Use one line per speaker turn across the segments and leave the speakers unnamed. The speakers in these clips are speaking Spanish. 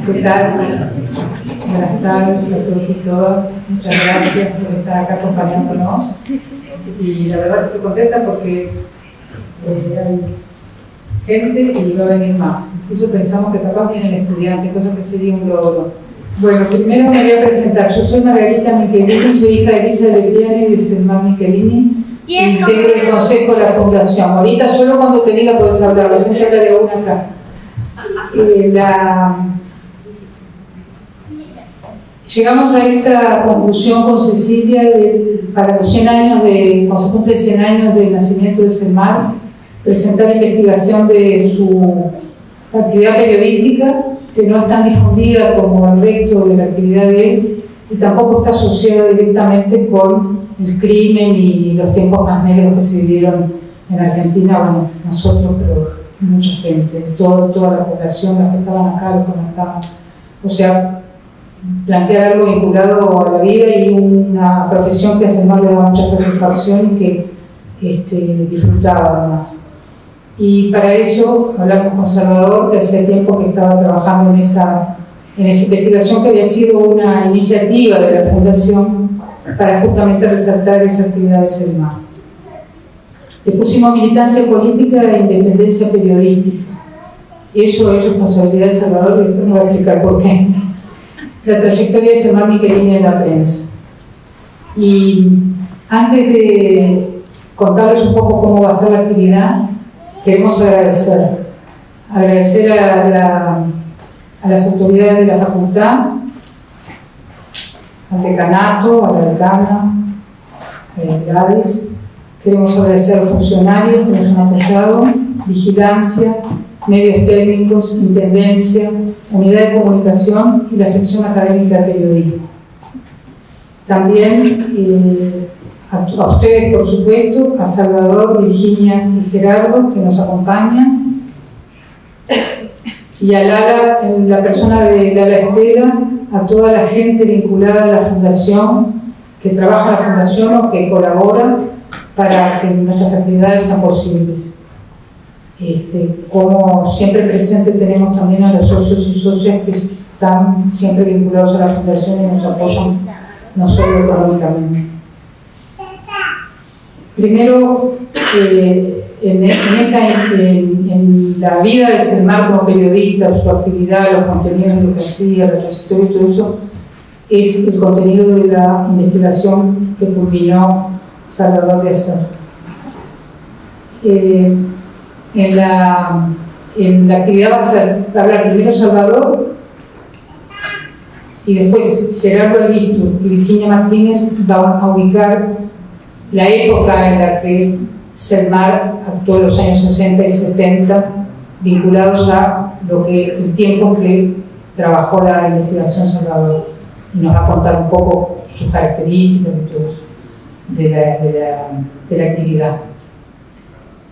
¿Qué tal? Buenas tardes a todos y todas. Muchas gracias por estar acá acompañándonos. Y la verdad que estoy contenta porque hay gente y va a venir más. Incluso pensamos que capaz vienen estudiantes, cosa que sería un logro. Bueno, primero me voy a presentar. Yo soy Margarita Michelini, soy hija de Elisa Leviani y de Selmar Michelini. Integro el consejo de la fundación. Ahorita solo cuando te diga puedes hablar, la gente habla de una acá. Llegamos a esta conclusión con Cecilia para los 100 años cuando se cumple 100 años del nacimiento de Selmar, presentar investigación de su actividad periodística, que no es tan difundida como el resto de la actividad de él, y tampoco está asociada directamente con el crimen y los tiempos más negros que se vivieron en Argentina, bueno, nosotros, pero mucha gente, toda la población, los que estaban acá, los que no estaban. O sea, plantear algo vinculado a la vida y una profesión que a Selmar le daba mucha satisfacción y que disfrutaba además. Y para eso hablamos con Salvador, que hacía tiempo que estaba trabajando en esa investigación que había sido una iniciativa de la Fundación para justamente resaltar esa actividad de Selmar. Le pusimos militancia política e independencia periodística. Eso es responsabilidad de Salvador y después me voy a explicar por qué. La trayectoria de Selmar Michelini en la prensa. Y antes de contarles un poco cómo va a ser la actividad, queremos agradecer a las autoridades de la facultad, al decanato, a la decana, Gladys. Queremos agradecer a los funcionarios que nos han apoyado, vigilancia, medios técnicos, intendencia, unidad de comunicación y la sección académica de periodismo. También a ustedes, por supuesto, a Salvador, Virginia y Gerardo, que nos acompañan, y a Lara, en la persona de Lara Estela, a toda la gente vinculada a la Fundación, que trabaja en la Fundación o que colabora para que nuestras actividades sean posibles. Como siempre presente tenemos también a los socios y socias que están siempre vinculados a la Fundación y nos apoyan no solo económicamente. Primero, en la vida de Selmar como periodista, su actividad, los contenidos de lo que hacía, la trayectoria y todo eso, es el contenido de la investigación que culminó Salvador de hacer. En la actividad va a hablar primero Salvador y después Gerardo Albistu y Virginia Martínez van a ubicar la época en la que Selmar actuó en los años 60 y 70, vinculados a el tiempo que trabajó la investigación Salvador, y nos va a contar un poco sus características y todo de la actividad.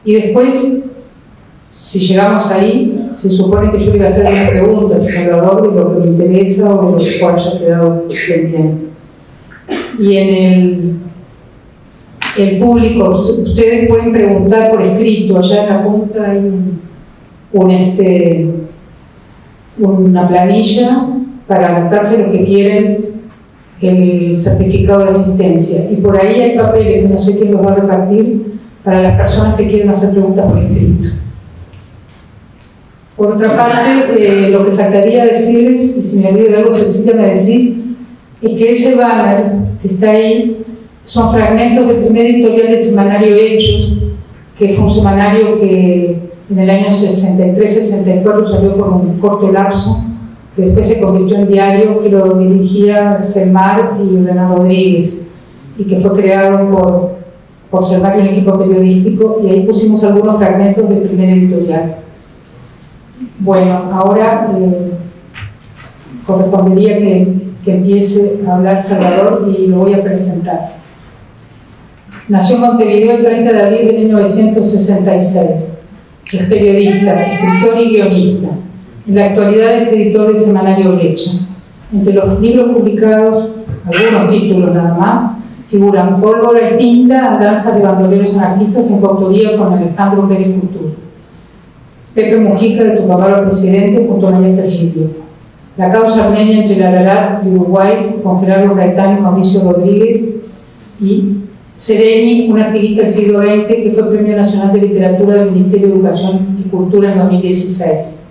Y después, si llegamos ahí, se supone que yo le iba a hacer unas preguntas a Salvador de lo que me interesa o de lo que haya quedado pendiente. Y en el público, ustedes pueden preguntar por escrito, allá en la punta hay una planilla para anotarse lo que quieren, el certificado de asistencia, y por ahí hay papeles que no sé quién los va a repartir para las personas que quieren hacer preguntas por escrito. Por otra parte, lo que faltaría decirles, y si me olvido de algo, Cecilia, me decís, es que ese banner que está ahí son fragmentos del primer editorial del semanario Hechos, que fue un semanario que en el año 63-64 salió por un corto lapso, que después se convirtió en diario, que lo dirigía Selmar y Renan Rodríguez, y que fue creado por Selmar y un equipo periodístico, y ahí pusimos algunos fragmentos del primer editorial. Bueno, ahora correspondería que empiece a hablar Salvador y lo voy a presentar. Nació en Montevideo el 30 de abril de 1966. Es periodista, escritor y guionista. En la actualidad es editor del semanario Brecha. Entre los libros publicados, algunos títulos nada más, figuran Pólvora y Tinta, Andanzas de bandoleros anarquistas en coautoría con Alejandro Pérez Couture. Pepe Mujica, de Tu papá el presidente, junto a María Tergilio. La causa armenia entre la Ararat y Uruguay, con Gerardo Gaetano y Mauricio Rodríguez, y Sereni, un activista del siglo XX que fue Premio Nacional de Literatura del Ministerio de Educación y Cultura en 2016.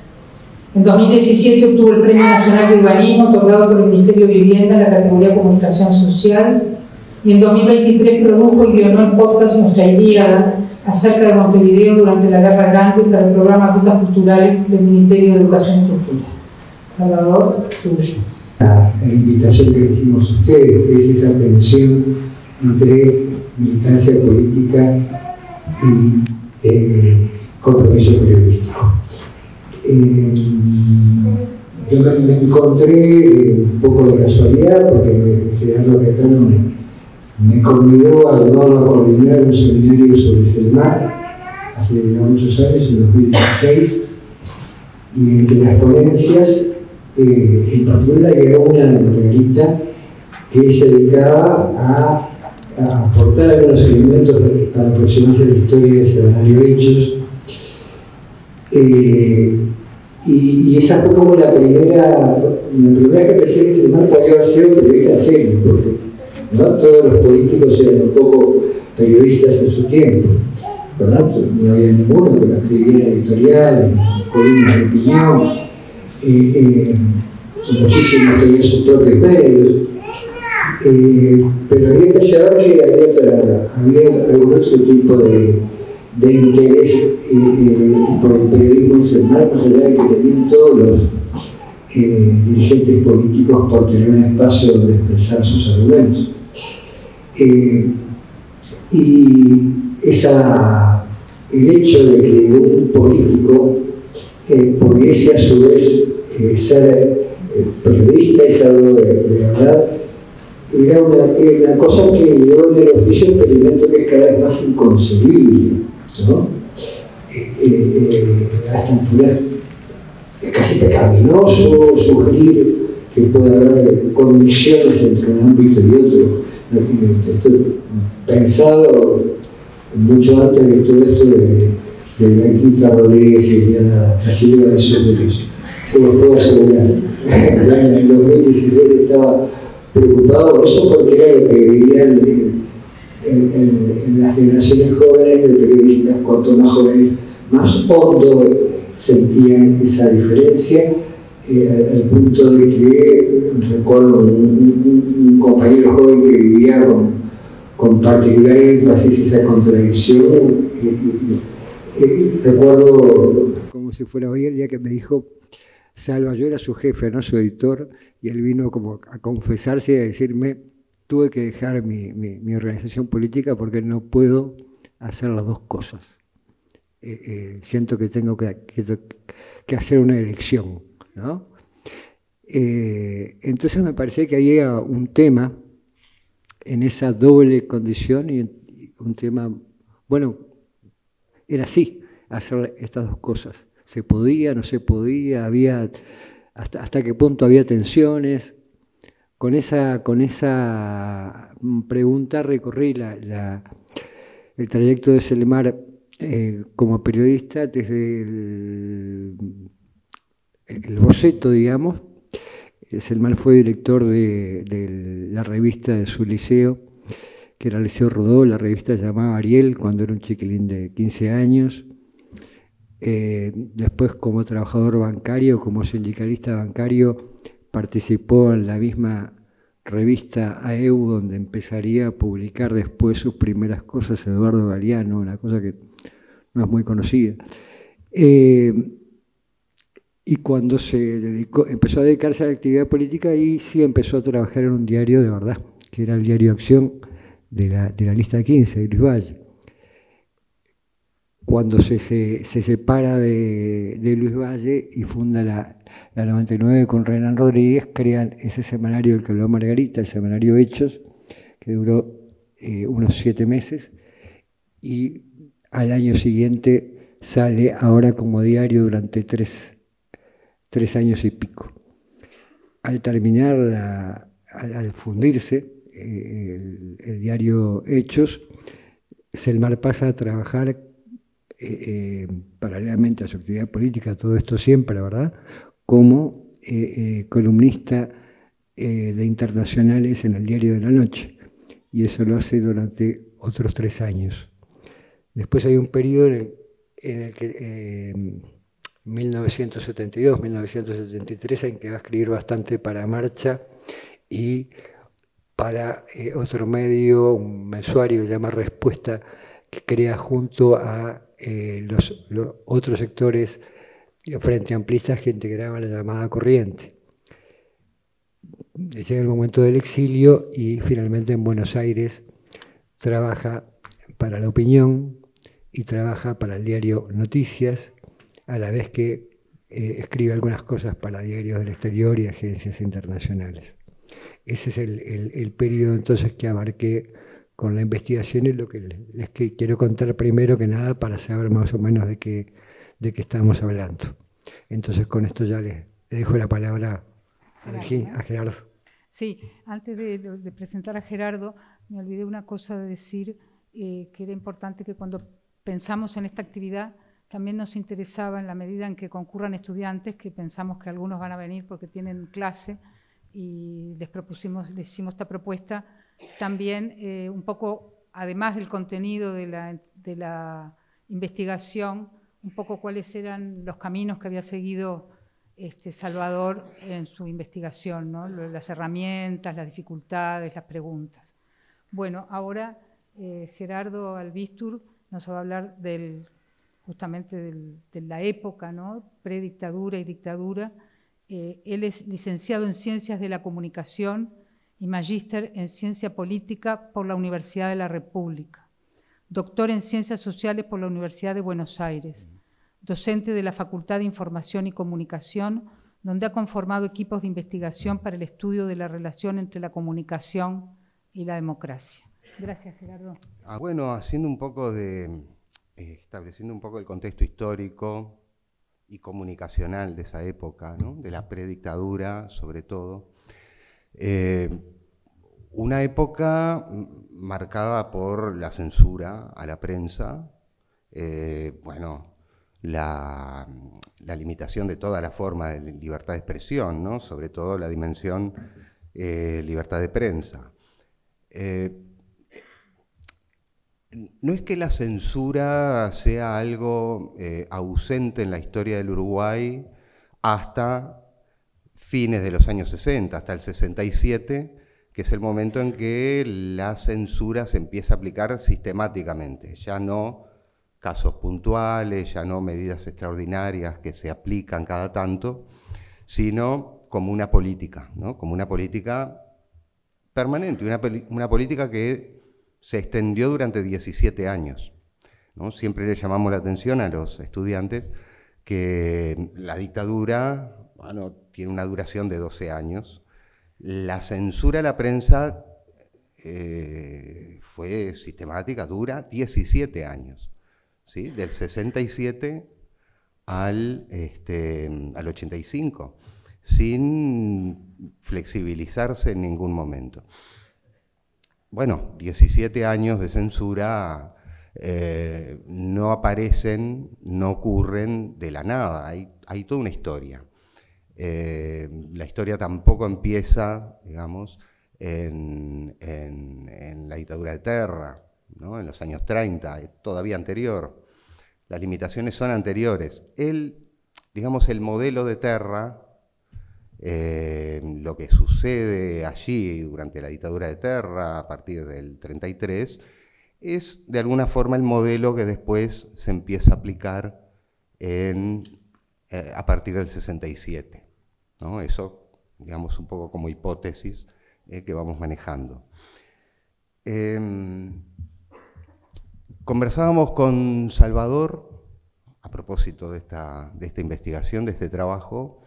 En 2017 obtuvo el Premio Nacional de Urbanismo otorgado por el Ministerio de Vivienda en la categoría Comunicación Social, y en 2023 produjo y guionó el podcast Nuestra Ilíada acerca de Montevideo durante la Guerra Grande para el programa Rutas Culturales del Ministerio de Educación y Cultura. Salvador, tuyo.
La invitación que le hicimos a ustedes es esa tensión entre militancia política y compromiso periodístico. Yo me encontré un poco de casualidad porque Gerardo Gaetano me convidó a llevarlo a coordinar un seminario sobre Selmar hace ya muchos años, en 2016, y entre las ponencias, en particular había una de Margarita que se dedicaba a aportar algunos elementos para aproximarse a la historia del semanario Hechos. Y esa fue como la primera vez que pensé que Selmar podía haber sido periodista en serio, porque ¿no? Todos los políticos eran un poco periodistas en su tiempo, ¿verdad? No había ninguno que lo escribiera editorial, columnas de opinión, muchísimos tenían sus propios medios, pero ahí empecé a ver que había algún otro tipo de interés por el periodismo en Selmar, más allá de que tenían todos los dirigentes políticos por tener un espacio donde expresar sus argumentos. Y el hecho de que un político pudiese a su vez ser periodista es algo de verdad, era una cosa que yo en el oficio experimento que es cada vez más inconcebible, ¿no? Hasta poder casi pecaminoso sugerir que puede haber condiciones entre un ámbito y otro. Estoy pensado mucho antes de todo esto de Blanquita Rodríguez y la Silva de Soteros. Se los puedo asegurar. En el 2016 estaba preocupado por eso porque era lo que veían en las generaciones jóvenes de periodistas, cuanto más jóvenes, más hondo sentían esa diferencia, al punto de que recuerdo un compañero joven que vivía con particular énfasis esa contradicción. Recuerdo como si fuera hoy el día que me dijo: Salva, yo era su jefe, no su editor, y él vino como a confesarse y a decirme: tuve que dejar mi organización política porque no puedo hacer las dos cosas. Siento que tengo que hacer una elección, ¿no? Entonces me parecía que había un tema en esa doble condición y un tema, bueno, era así, hacer estas dos cosas. Se podía, no se podía, había hasta qué punto había tensiones. Con esa pregunta recorrí el trayecto de Selmar como periodista desde el boceto, digamos. Selmar fue director de la revista de su liceo, que era el Liceo Rodó. La revista se llamaba Ariel cuando era un chiquilín de 15 años. Después, como trabajador bancario, como sindicalista bancario, participó en la misma revista AEU, donde empezaría a publicar después sus primeras cosas Eduardo Galeano, una cosa que no es muy conocida. Y cuando empezó a dedicarse a la actividad política, ahí sí empezó a trabajar en un diario de verdad, que era el diario Acción de la lista 15 de Luis Valle. Cuando se separa de Luis Valle y funda la 99 con Renan Rodríguez, crean ese semanario del que habló Margarita, el semanario Hechos, que duró unos 7 meses, y al año siguiente sale ahora como diario durante 3 años y pico. Al terminar, al fundirse el diario Hechos, Selmar pasa a trabajar paralelamente a su actividad política, todo esto siempre, ¿verdad?, como columnista de internacionales en el Diario de la Noche, y eso lo hace durante otros 3 años. Después hay un periodo en el que 1972-1973 en que va a escribir bastante para Marcha y para otro medio, un mensuario que se llama Respuesta, que crea junto a los otros sectores frente amplistas que integraban la llamada corriente. Llega el momento del exilio y finalmente en Buenos Aires trabaja para La Opinión y trabaja para el diario Noticias, a la vez que escribe algunas cosas para diarios del exterior y agencias internacionales. Ese es el periodo entonces que abarqué con la investigación, y lo que les quiero contar primero que nada para saber más o menos de qué estamos hablando. Entonces con esto ya le dejo la palabra a Gerardo.
Sí, antes de presentar a Gerardo, me olvidé una cosa de decir, que era importante que cuando pensamos en esta actividad también nos interesaba, en la medida en que concurran estudiantes, que pensamos que algunos van a venir porque tienen clase, y les hicimos esta propuesta, también un poco, además del contenido de la investigación, un poco cuáles eran los caminos que había seguido Salvador en su investigación, ¿no? Las herramientas, las dificultades, las preguntas. Bueno, ahora Gerardo Albistur nos va a hablar justamente de la época, ¿no? Predictadura y dictadura. Él es licenciado en Ciencias de la Comunicación y magíster en Ciencia Política por la Universidad de la República, doctor en Ciencias Sociales por la Universidad de Buenos Aires, docente de la Facultad de Información y Comunicación, donde ha conformado equipos de investigación para el estudio de la relación entre la comunicación y la democracia. Gracias, Gerardo.
Bueno, haciendo un poco estableciendo un poco el contexto histórico y comunicacional de esa época, ¿no? De la predictadura, sobre todo. Una época marcada por la censura a la prensa, la limitación de toda la forma de libertad de expresión, ¿no? Sobre todo la dimensión libertad de prensa. No es que la censura sea algo ausente en la historia del Uruguay hasta fines de los años 60, hasta el 67, que es el momento en que la censura se empieza a aplicar sistemáticamente, ya no casos puntuales, ya no medidas extraordinarias que se aplican cada tanto, sino como una política, ¿no? Como una política permanente, una política que se extendió durante 17 años, ¿no? Siempre le llamamos la atención a los estudiantes que la dictadura, tiene una duración de 12 años. La censura a la prensa fue sistemática, dura 17 años, ¿sí? Del 67 al 85, sin flexibilizarse en ningún momento. Bueno, 17 años de censura no aparecen, no ocurren de la nada, hay toda una historia. La historia tampoco empieza, digamos, en la dictadura de Terra, ¿no? En los años 30, todavía anterior. Las limitaciones son anteriores. El modelo de Terra, lo que sucede allí durante la dictadura de Terra, a partir del 33, es de alguna forma el modelo que después se empieza a aplicar a partir del 67. ¿No? Eso, digamos, un poco como hipótesis que vamos manejando. Conversábamos con Salvador a propósito de esta investigación, de este trabajo,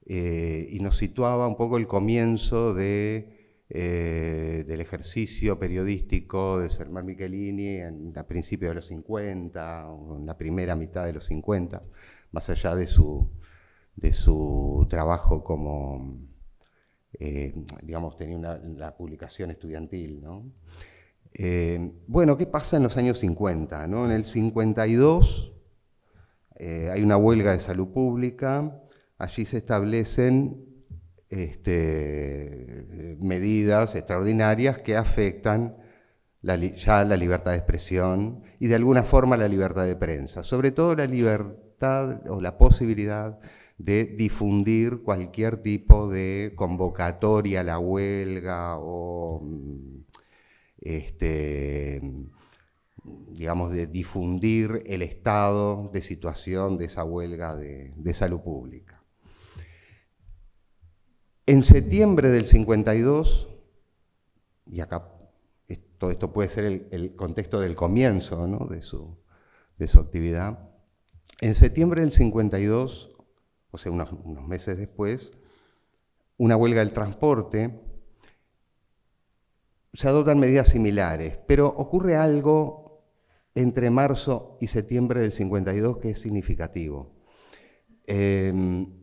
y nos situaba un poco el comienzo del ejercicio periodístico de Selmar Michelini a principios de los 50, o en la primera mitad de los 50, más allá de su trabajo como, digamos, tenía la publicación estudiantil, ¿no? Bueno, ¿qué pasa en los años 50? ¿No? En el 52 hay una huelga de salud pública, allí se establecen medidas extraordinarias que afectan ya la libertad de expresión y de alguna forma la libertad de prensa, sobre todo la libertad o la posibilidad de difundir cualquier tipo de convocatoria a la huelga o digamos, de difundir el estado de situación de esa huelga de salud pública. En septiembre del 52, y acá todo esto puede ser el contexto del comienzo, ¿no?, de su actividad, en septiembre del 52, o sea, unos meses después, una huelga del transporte, se adoptan medidas similares, pero ocurre algo entre marzo y septiembre del 52 que es significativo. El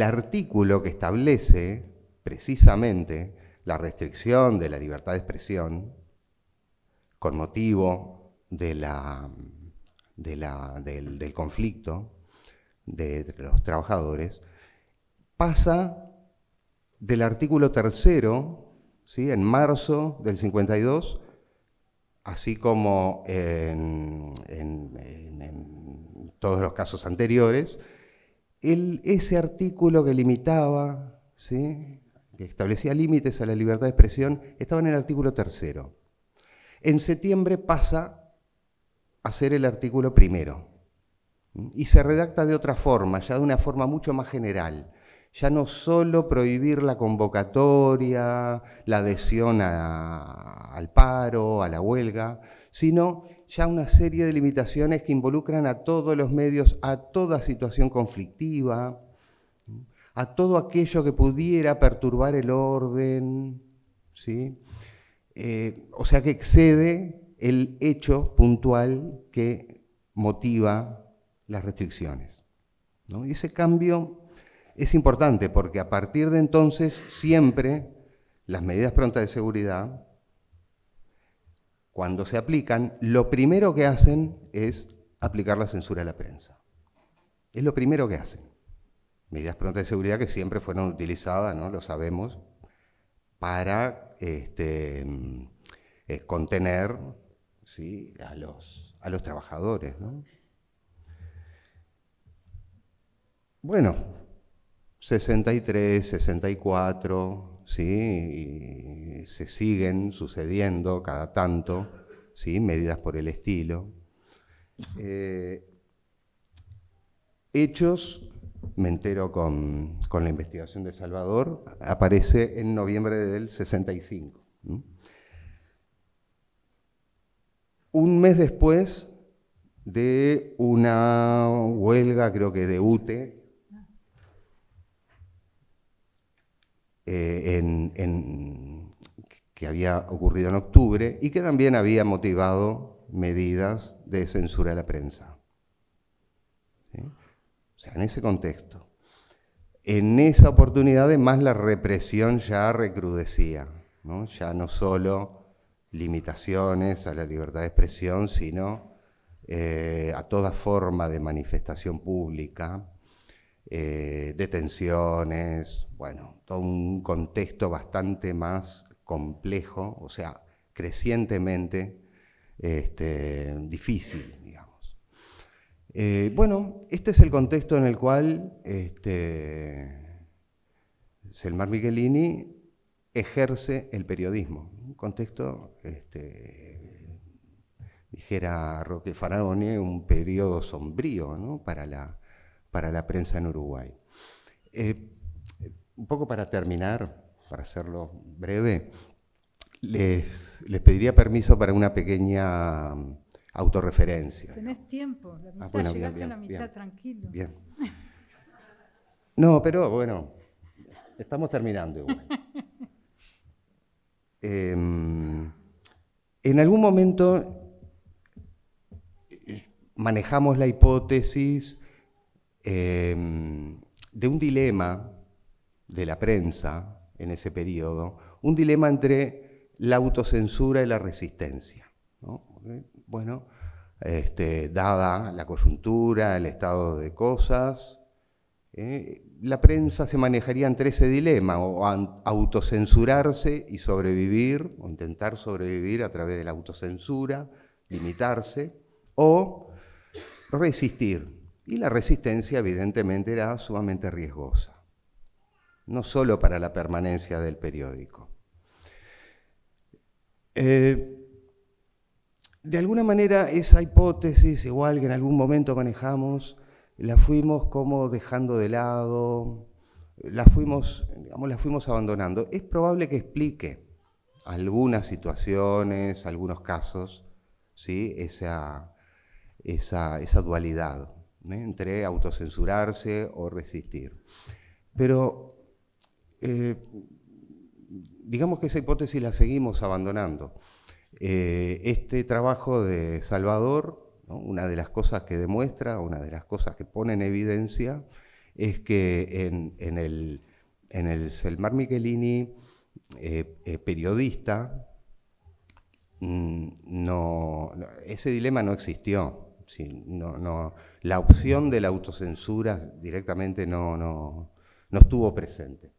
artículo que establece precisamente la restricción de la libertad de expresión con motivo del conflicto de los trabajadores pasa del artículo 3º, ¿sí?, en marzo del 52, así como en todos los casos anteriores, ese artículo que limitaba, ¿sí?, que establecía límites a la libertad de expresión, estaba en el artículo 3º. En septiembre pasa a ser el artículo 1º, y se redacta de otra forma, ya de una forma mucho más general. Ya no solo prohibir la convocatoria, la adhesión al paro, a la huelga, sino ya una serie de limitaciones que involucran a todos los medios, a toda situación conflictiva, a todo aquello que pudiera perturbar el orden, ¿sí? O sea que excede el hecho puntual que motiva las restricciones, ¿no? Y ese cambio es importante porque a partir de entonces siempre las medidas prontas de seguridad, cuando se aplican, lo primero que hacen es aplicar la censura a la prensa. Es lo primero que hacen. Medidas prontas de seguridad que siempre fueron utilizadas, ¿no?, lo sabemos, para contener, ¿sí?, a los trabajadores, ¿no? Bueno, 63, 64, ¿sí?, y se siguen sucediendo cada tanto, ¿sí?, medidas por el estilo. Hechos, me entero con la investigación de Salvador, aparece en noviembre del 65. Un mes después de una huelga, creo que de UTE, que había ocurrido en octubre y que también había motivado medidas de censura a la prensa. ¿Sí? O sea, en ese contexto. En esa oportunidad, además, la represión ya recrudecía, ¿no? Ya no solo limitaciones a la libertad de expresión, sino a toda forma de manifestación pública, detenciones, bueno, todo un contexto bastante más complejo, o sea, crecientemente difícil, digamos. Bueno, este es el contexto en el cual Selmar Michelini ejerce el periodismo, un contexto, dijera Roque Faraone, un periodo sombrío, ¿no?, para la prensa en Uruguay. Un poco para terminar, para hacerlo breve, les pediría permiso para una pequeña autorreferencia.
Tenés tiempo, la mitad,
bueno,
llegaste
bien,
a la mitad, tranquilo.
Bien. No, pero bueno, estamos terminando igual. En algún momento manejamos la hipótesis de un dilema de la prensa en ese periodo, un dilema entre la autocensura y la resistencia, ¿no? Bueno, dada la coyuntura, el estado de cosas, la prensa se manejaría entre ese dilema, o autocensurarse y sobrevivir, o intentar sobrevivir a través de la autocensura, limitarse, o resistir. Y la resistencia evidentemente era sumamente riesgosa, no solo para la permanencia del periódico. De alguna manera esa hipótesis, igual que en algún momento manejamos, la fuimos como dejando de lado, la fuimos abandonando. Es probable que explique algunas situaciones, algunos casos, ¿sí? esa dualidad, entre autocensurarse o resistir. Pero digamos que esa hipótesis la seguimos abandonando. Este trabajo de Salvador, ¿no? Una de las cosas que demuestra, una de las cosas que pone en evidencia, es que en el Selmar Michelini periodista, ese dilema no existió. Sí, la opción de la autocensura directamente no estuvo presente.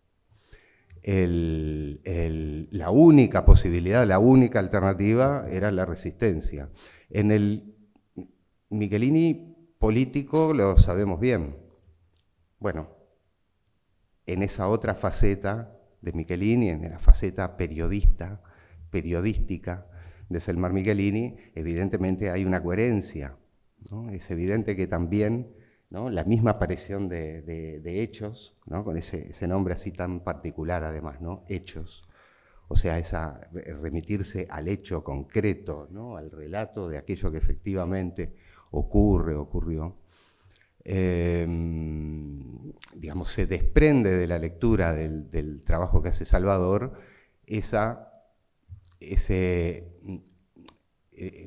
La única posibilidad, la única alternativa era la resistencia. En el Michelini político lo sabemos bien. Bueno, en esa otra faceta de Michelini, en la faceta periodística de Selmar Michelini, evidentemente hay una coherencia, ¿no? Es evidente que también, ¿no? La misma aparición de hechos, ¿no? Con ese nombre así tan particular además, ¿no? Hechos, o sea, remitirse al hecho concreto, ¿no? Al relato de aquello que efectivamente ocurrió, digamos, se desprende de la lectura del trabajo que hace Salvador ese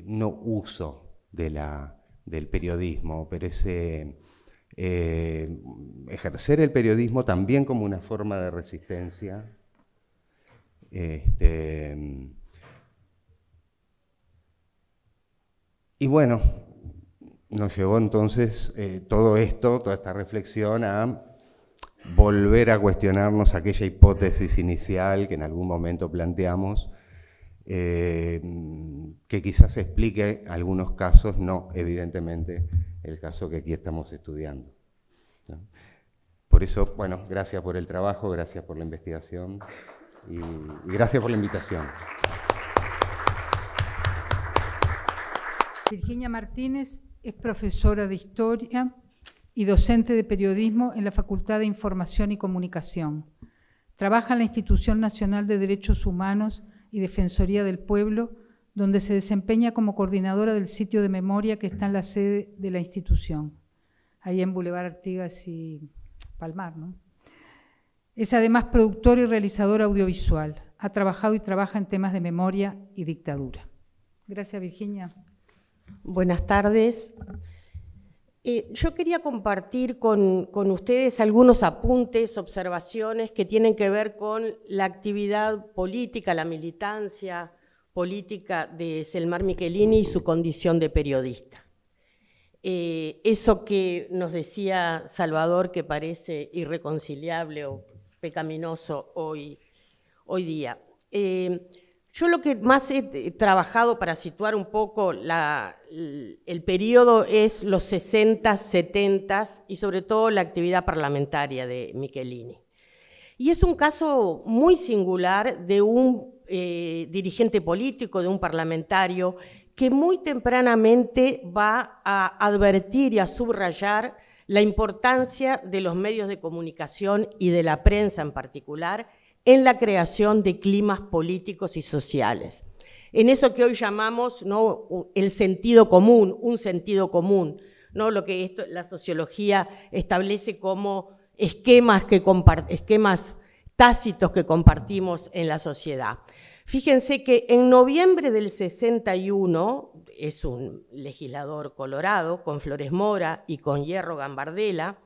no uso del periodismo, pero ese ejercer el periodismo también como una forma de resistencia. Y bueno, nos llevó entonces todo esto, toda esta reflexión a volver a cuestionarnos aquella hipótesis inicial que en algún momento planteamos, que quizás explique algunos casos, no evidentemente el caso que aquí estamos estudiando, ¿no? Por eso, bueno, gracias por el trabajo, gracias por la investigación y gracias por la invitación.
Virginia Martínez es profesora de Historia y docente de Periodismo en la Facultad de Información y Comunicación. Trabaja en la Institución Nacional de Derechos Humanos y Defensoría del Pueblo, donde se desempeña como coordinadora del sitio de memoria que está en la sede de la institución, ahí en Boulevard Artigas y Palmar, ¿no? Es además productora y realizadora audiovisual. Ha trabajado y trabaja en temas de memoria y dictadura. Gracias, Virginia.
Buenas tardes. Yo quería compartir con ustedes algunos apuntes, observaciones que tienen que ver con la actividad política, la militancia política de Selmar Michelini y su condición de periodista. Eso que nos decía Salvador, que parece irreconciliable o pecaminoso hoy día. Yo lo que más he trabajado para situar un poco el periodo es los 60, 70 y sobre todo la actividad parlamentaria de Michelini. Y es un caso muy singular de un dirigente político, de un parlamentario, que muy tempranamente va a advertir y a subrayar la importancia de los medios de comunicación y de la prensa en particular en la creación de climas políticos y sociales. En eso que hoy llamamos, ¿no?, el sentido común, un sentido común, ¿no?, lo que la sociología establece como esquemas tácitos que compartimos en la sociedad. Fíjense que en noviembre del 61, es un legislador colorado, con Flores Mora y con Hierro Gambardella,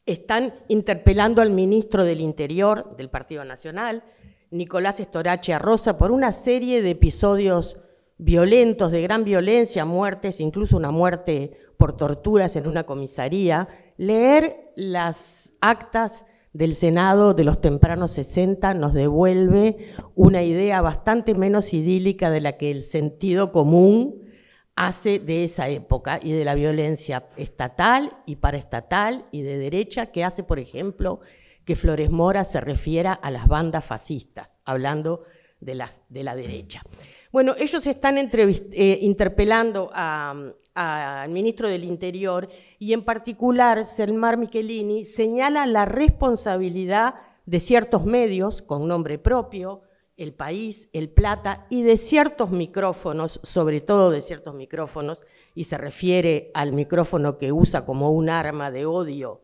están interpelando al ministro del Interior del Partido Nacional, Nicolás Estorache Arroza, por una serie de episodios violentos, de gran violencia, muertes, incluso una muerte por torturas en una comisaría, leer las actas del Senado de los tempranos 60 nos devuelve una idea bastante menos idílica de la que el sentido común hace de esa época y de la violencia estatal y paraestatal y de derecha, que hace, por ejemplo, que Flores Mora se refiera a las bandas fascistas, hablando de la derecha. Bueno, ellos están interpelando al ministro del Interior y en particular Selmar Michelini señala la responsabilidad de ciertos medios con nombre propio, El País, El Plata, y de ciertos micrófonos, sobre todo de ciertos micrófonos, y se refiere al micrófono que usa como un arma de odio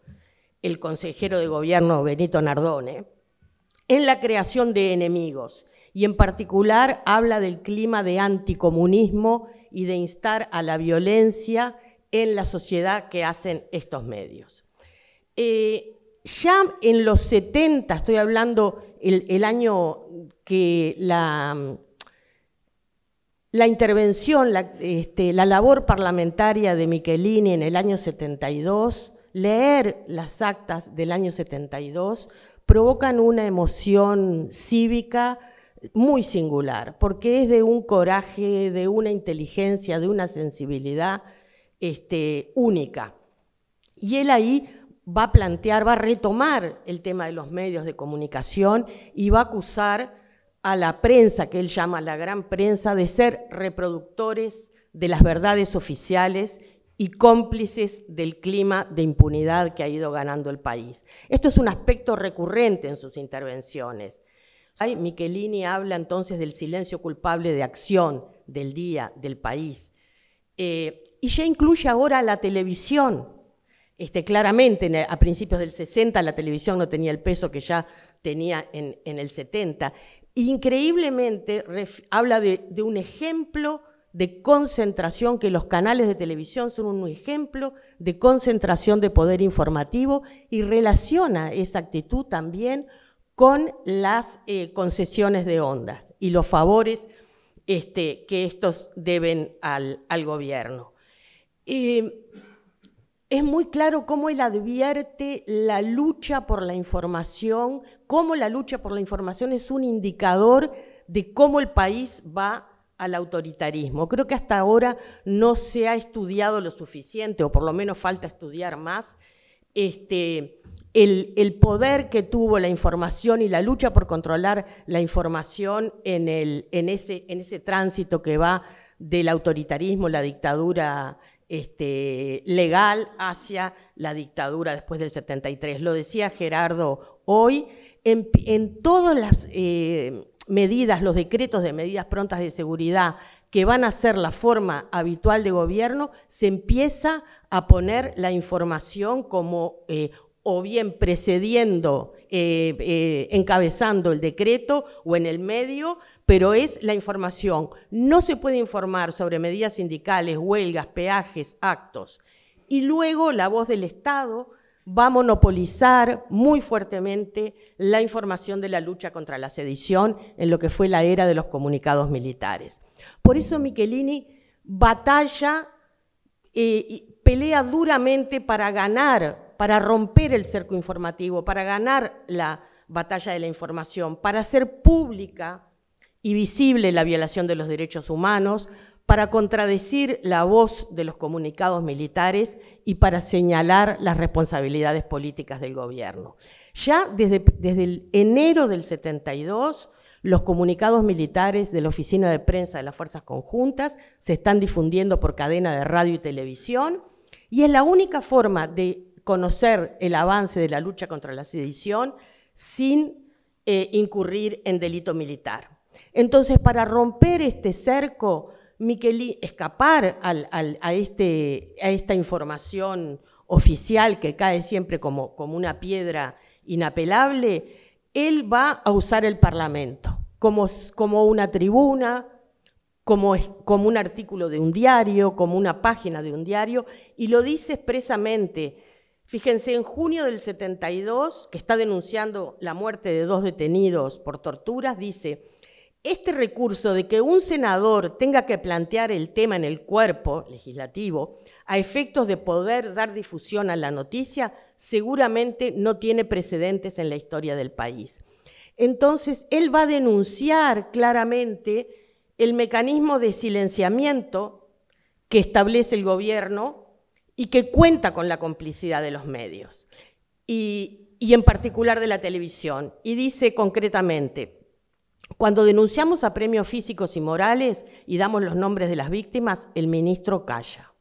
el consejero de gobierno Benito Nardone, en la creación de enemigos. Y en particular habla del clima de anticomunismo y de instar a la violencia en la sociedad que hacen estos medios. Ya en los 70, estoy hablando el año que la intervención, la labor parlamentaria de Michelini en el año 72, leer las actas del año 72, provocan una emoción cívica muy singular, porque es de un coraje, de una inteligencia, de una sensibilidad única. Y él ahí va a plantear, va a retomar el tema de los medios de comunicación y va a acusar a la prensa, que él llama la gran prensa, de ser reproductores de las verdades oficiales y cómplices del clima de impunidad que ha ido ganando el país. Esto es un aspecto recurrente en sus intervenciones. Michelini habla entonces del silencio culpable de acción, del día, del país. Y ya incluye ahora la televisión. Claramente, a principios del 60 la televisión no tenía el peso que ya tenía en el 70. Increíblemente habla de un ejemplo de concentración, que los canales de televisión son un ejemplo de concentración de poder informativo, y relaciona esa actitud también con las concesiones de ondas y los favores que estos deben al gobierno. Es muy claro cómo él advierte la lucha por la información, cómo la lucha por la información es un indicador de cómo el país va al autoritarismo. Creo que hasta ahora no se ha estudiado lo suficiente, o por lo menos falta estudiar más, el poder que tuvo la información y la lucha por controlar la información en ese tránsito que va del autoritarismo, la dictadura legal, hacia la dictadura después del 73. Lo decía Gerardo hoy, en todas las medidas, los decretos de medidas prontas de seguridad que van a ser la forma habitual de gobierno, se empieza a poner la información como o bien precediendo, encabezando el decreto o en el medio, pero es la información. No se puede informar sobre medidas sindicales, huelgas, peajes, actos. Y luego la voz del Estado va a monopolizar muy fuertemente la información de la lucha contra la sedición en lo que fue la era de los comunicados militares. Por eso Michelini batalla y pelea duramente para ganar, para romper el cerco informativo, para ganar la batalla de la información, para hacer pública y visible la violación de los derechos humanos, para contradecir la voz de los comunicados militares y para señalar las responsabilidades políticas del gobierno. Ya desde el enero del 72, los comunicados militares de la Oficina de Prensa de las Fuerzas Conjuntas se están difundiendo por cadena de radio y televisión, y es la única forma de conocer el avance de la lucha contra la sedición sin incurrir en delito militar. Entonces, para romper este cerco, Michelini, escapar a esta información oficial que cae siempre como una piedra inapelable, él va a usar el Parlamento como una tribuna, como un artículo de un diario, como una página de un diario, y lo dice expresamente. Fíjense, en junio del 72, que está denunciando la muerte de 2 detenidos por torturas, dice: este recurso de que un senador tenga que plantear el tema en el cuerpo legislativo a efectos de poder dar difusión a la noticia, seguramente no tiene precedentes en la historia del país. Entonces, él va a denunciar claramente el mecanismo de silenciamiento que establece el gobierno y que cuenta con la complicidad de los medios, y en particular de la televisión. Y dice concretamente: cuando denunciamos a Premios Físicos y Morales y damos los nombres de las víctimas, el ministro calla.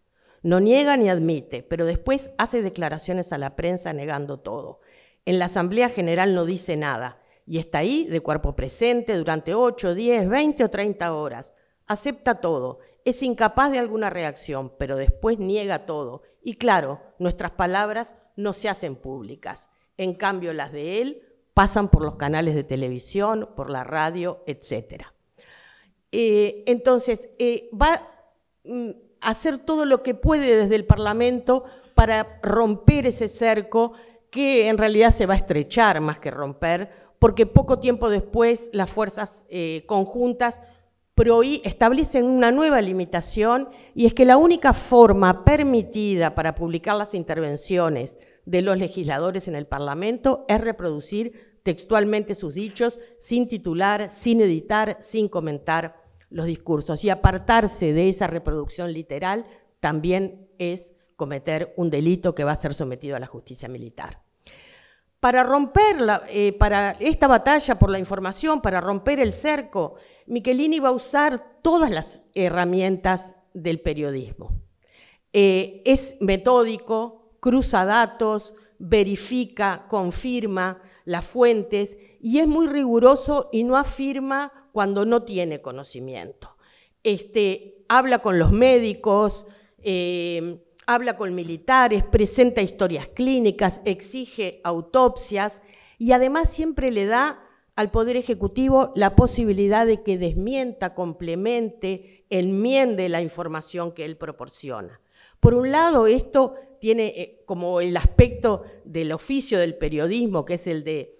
No niega ni admite, pero después hace declaraciones a la prensa negando todo. En la Asamblea General no dice nada y está ahí de cuerpo presente durante 8, 10, 20 o 30 horas. Acepta todo, es incapaz de alguna reacción, pero después niega todo. Y claro, nuestras palabras no se hacen públicas. En cambio, las de él pasan por los canales de televisión, por la radio, etc. Entonces, va a hacer todo lo que puede desde el Parlamento para romper ese cerco que en realidad se va a estrechar más que romper, porque poco tiempo después las fuerzas conjuntas establecen una nueva limitación, y es que la única forma permitida para publicar las intervenciones de los legisladores en el Parlamento es reproducir textualmente sus dichos, sin titular, sin editar, sin comentar los discursos. Y apartarse de esa reproducción literal también es cometer un delito que va a ser sometido a la justicia militar. Para para esta batalla por la información, para romper el cerco, Michelini va a usar todas las herramientas del periodismo. Es metódico, cruza datos, verifica, confirma las fuentes y es muy riguroso y no afirma cuando no tiene conocimiento. Habla con los médicos, habla con militares, presenta historias clínicas, exige autopsias y además siempre le da al Poder Ejecutivo la posibilidad de que desmienta, complemente, enmiende la información que él proporciona. Por un lado, esto tiene como el aspecto del oficio del periodismo, que es el de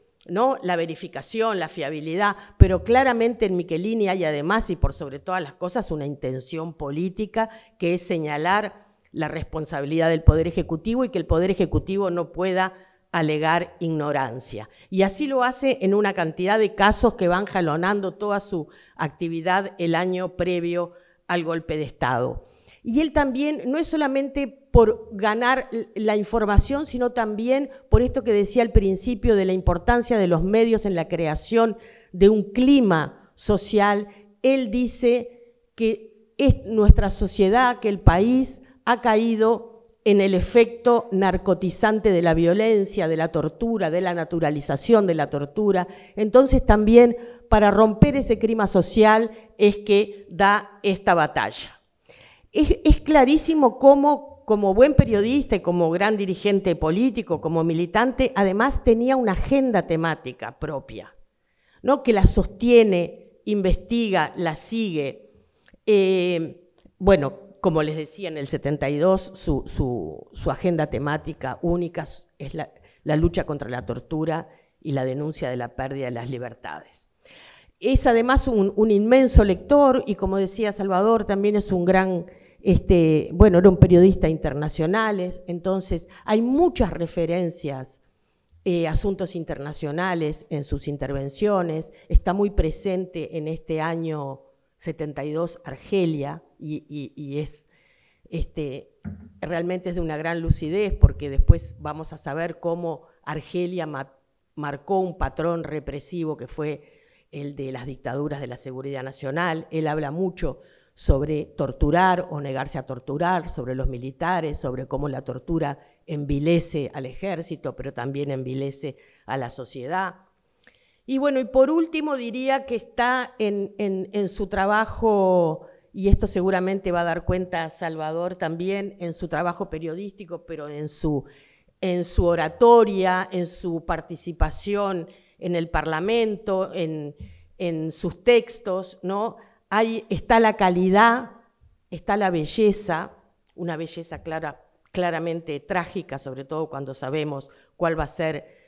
la verificación, la fiabilidad, pero claramente en Michelini hay además, y por sobre todas las cosas, una intención política, que es señalar la responsabilidad del Poder Ejecutivo y que el Poder Ejecutivo no pueda alegar ignorancia. Y así lo hace en una cantidad de casos que van jalonando toda su actividad el año previo al golpe de Estado. Y él también, no es solamente por ganar la información, sino también por esto que decía al principio de la importancia de los medios en la creación de un clima social. Él dice que es nuestra sociedad, que el país ha caído en el efecto narcotizante de la violencia, de la tortura, de la naturalización de la tortura. Entonces también para romper ese clima social es que da esta batalla. Es clarísimo cómo, como buen periodista y como gran dirigente político, como militante, además tenía una agenda temática propia, ¿no? Que la sostiene, investiga, la sigue. Bueno, como les decía, en el 72 su agenda temática única es la lucha contra la tortura y la denuncia de la pérdida de las libertades. Es además un inmenso lector y, como decía Salvador, también es un gran, era un periodista internacional, entonces hay muchas referencias a asuntos internacionales en sus intervenciones. Está muy presente en este año 72 Argelia y es realmente es de una gran lucidez, porque después vamos a saber cómo Argelia marcó un patrón represivo que fue el de las dictaduras de la seguridad nacional. Él habla mucho sobre torturar o negarse a torturar, sobre los militares, sobre cómo la tortura envilece al ejército, pero también envilece a la sociedad. Y bueno, y por último diría que está en su trabajo, y esto seguramente va a dar cuenta Salvador también, en su trabajo periodístico, pero en su oratoria, en su participación en el Parlamento, en sus textos, ¿no? Está la calidad, está la belleza, una belleza claramente trágica, sobre todo cuando sabemos cuál va a ser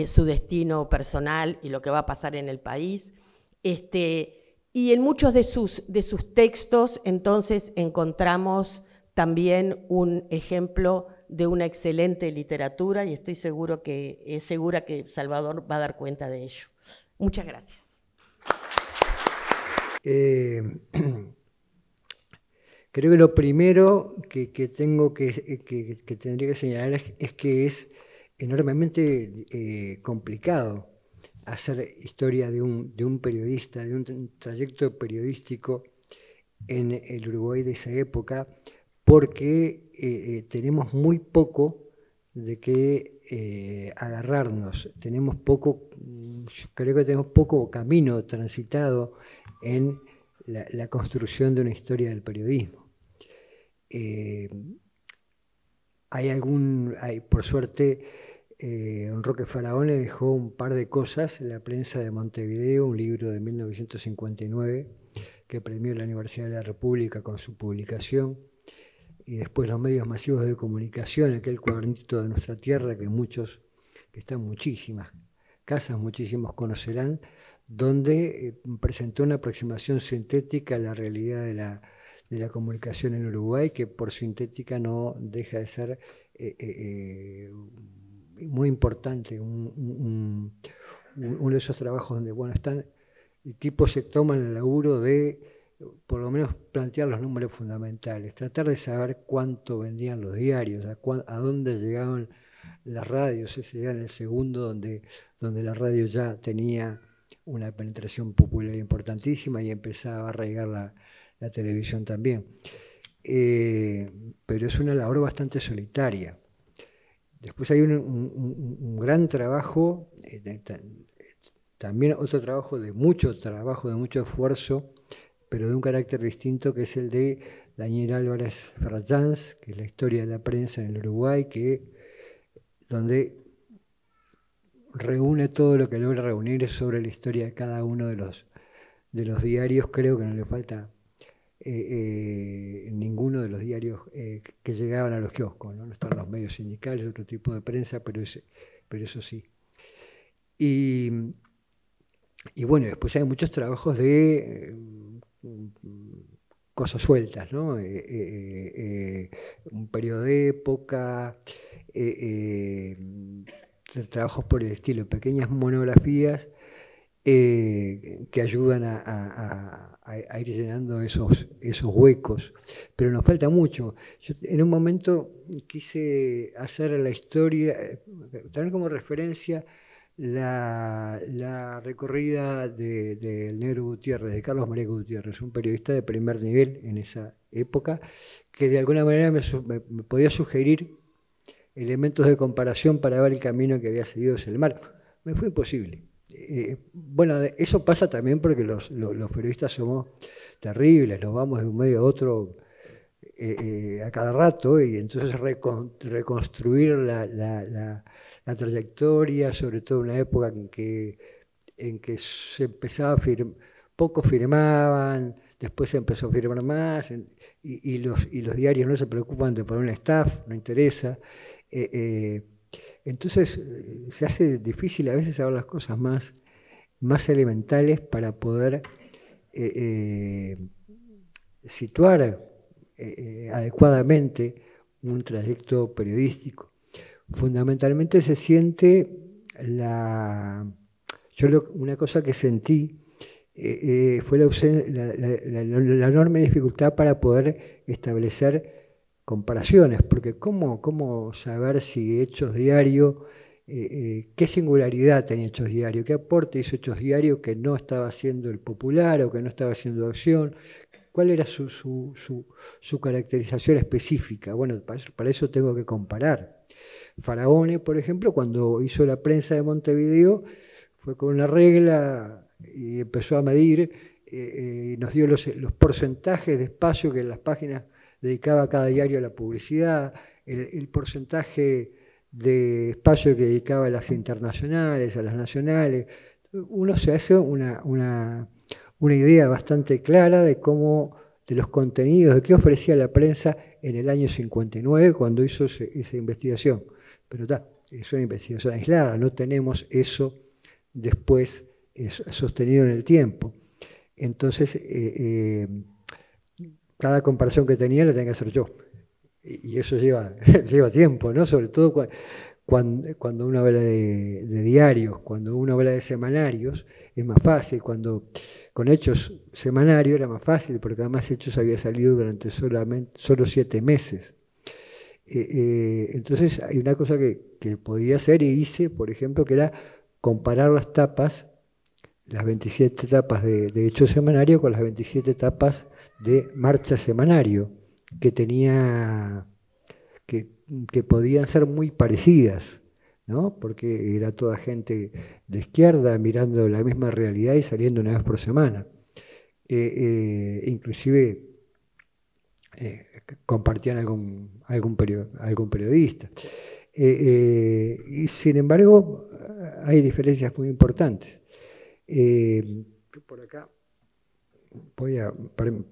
su destino personal y lo que va a pasar en el país. Y en muchos de sus textos, entonces, encontramos también un ejemplo de una excelente literatura, y estoy segura que Salvador va a dar cuenta de ello. Muchas gracias.
Creo que lo primero que tendría que señalar es que es enormemente complicado hacer historia de un periodista, de un trayecto periodístico en el Uruguay de esa época, porque tenemos muy poco de qué agarrarnos, creo que tenemos poco camino transitado en la construcción de una historia del periodismo. Por suerte, Roque Faraone dejó un par de cosas, La prensa de Montevideo, un libro de 1959 que premió la Universidad de la República con su publicación, y después los medios masivos de comunicación, aquel cuadernito de nuestra tierra que están muchísimas casas, muchísimos conocerán, donde presentó una aproximación sintética a la realidad de la comunicación en Uruguay, que por sintética no deja de ser muy importante, uno de esos trabajos donde, bueno, el tipo se toma el laburo de, por lo menos, plantear los números fundamentales, tratar de saber cuánto vendían los diarios, a dónde llegaban las radios, ese ya en el segundo donde la radio ya tenía una penetración popular importantísima y empezaba a arraigar la televisión también. Pero es una labor bastante solitaria. Después hay un gran trabajo, también otro trabajo de mucho esfuerzo, pero de un carácter distinto, que es el de Daniel Álvarez Ferrayans, que es la historia de la prensa en el Uruguay, donde reúne todo lo que logra reunir sobre la historia de cada uno de los diarios. Creo que no le falta ninguno de los diarios que llegaban a los kioscos, ¿no? No están los medios sindicales, otro tipo de prensa, pero eso sí. Y bueno, después hay muchos trabajos de cosas sueltas, ¿no? Un periodo de época, trabajos por el estilo, pequeñas monografías que ayudan a ir llenando esos huecos, pero nos falta mucho. Yo en un momento quise hacer la historia, tener como referencia la recorrida del Negro Gutiérrez, de Carlos María Gutiérrez, un periodista de primer nivel en esa época, que de alguna manera me podía sugerir elementos de comparación para ver el camino que había seguido Selmar. Me fue imposible. Bueno, eso pasa también porque los periodistas somos terribles, nos vamos de un medio a otro a cada rato, y entonces reconstruir la trayectoria, sobre todo en una época en que se empezaba poco firmaban, después se empezó a firmar más, y los diarios no se preocupan de poner un staff, no interesa. Entonces se hace difícil a veces saber las cosas más elementales para poder situar adecuadamente un trayecto periodístico. Fundamentalmente se siente una cosa que sentí fue la enorme dificultad para poder establecer comparaciones, porque ¿cómo saber si Hechos Diario, qué singularidad tenía Hechos Diario, qué aporte hizo Hechos Diario que no estaba haciendo el Popular o que no estaba haciendo Acción? ¿Cuál era su caracterización específica? Bueno, para eso tengo que comparar. Faraone, por ejemplo, cuando hizo La prensa de Montevideo, fue con una regla y empezó a medir, nos dio los porcentajes de espacio que en las páginas dedicaba cada diario a la publicidad, el porcentaje de espacio que dedicaba a las internacionales, a las nacionales. Uno se hace una idea bastante clara de los contenidos, de qué ofrecía la prensa en el año 59 cuando hizo esa investigación. Pero es una investigación aislada, no tenemos eso después sostenido en el tiempo. Entonces, cada comparación que tenía la tenía que hacer yo. Y eso lleva tiempo, ¿no? Sobre todo cuando uno habla de diarios, cuando uno habla de semanarios, es más fácil. Con Hechos semanario era más fácil, porque además Hechos había salido durante solo 7 meses. Entonces hay una cosa que podía hacer y hice, por ejemplo, que era comparar las tapas, las 27 tapas de Hechos semanario con las 27 tapas de Marcha semanario, que podían ser muy parecidas, ¿no? Porque era toda gente de izquierda mirando la misma realidad y saliendo una vez por semana. Inclusive compartían algún periodista. Y sin embargo, hay diferencias muy importantes. Por acá,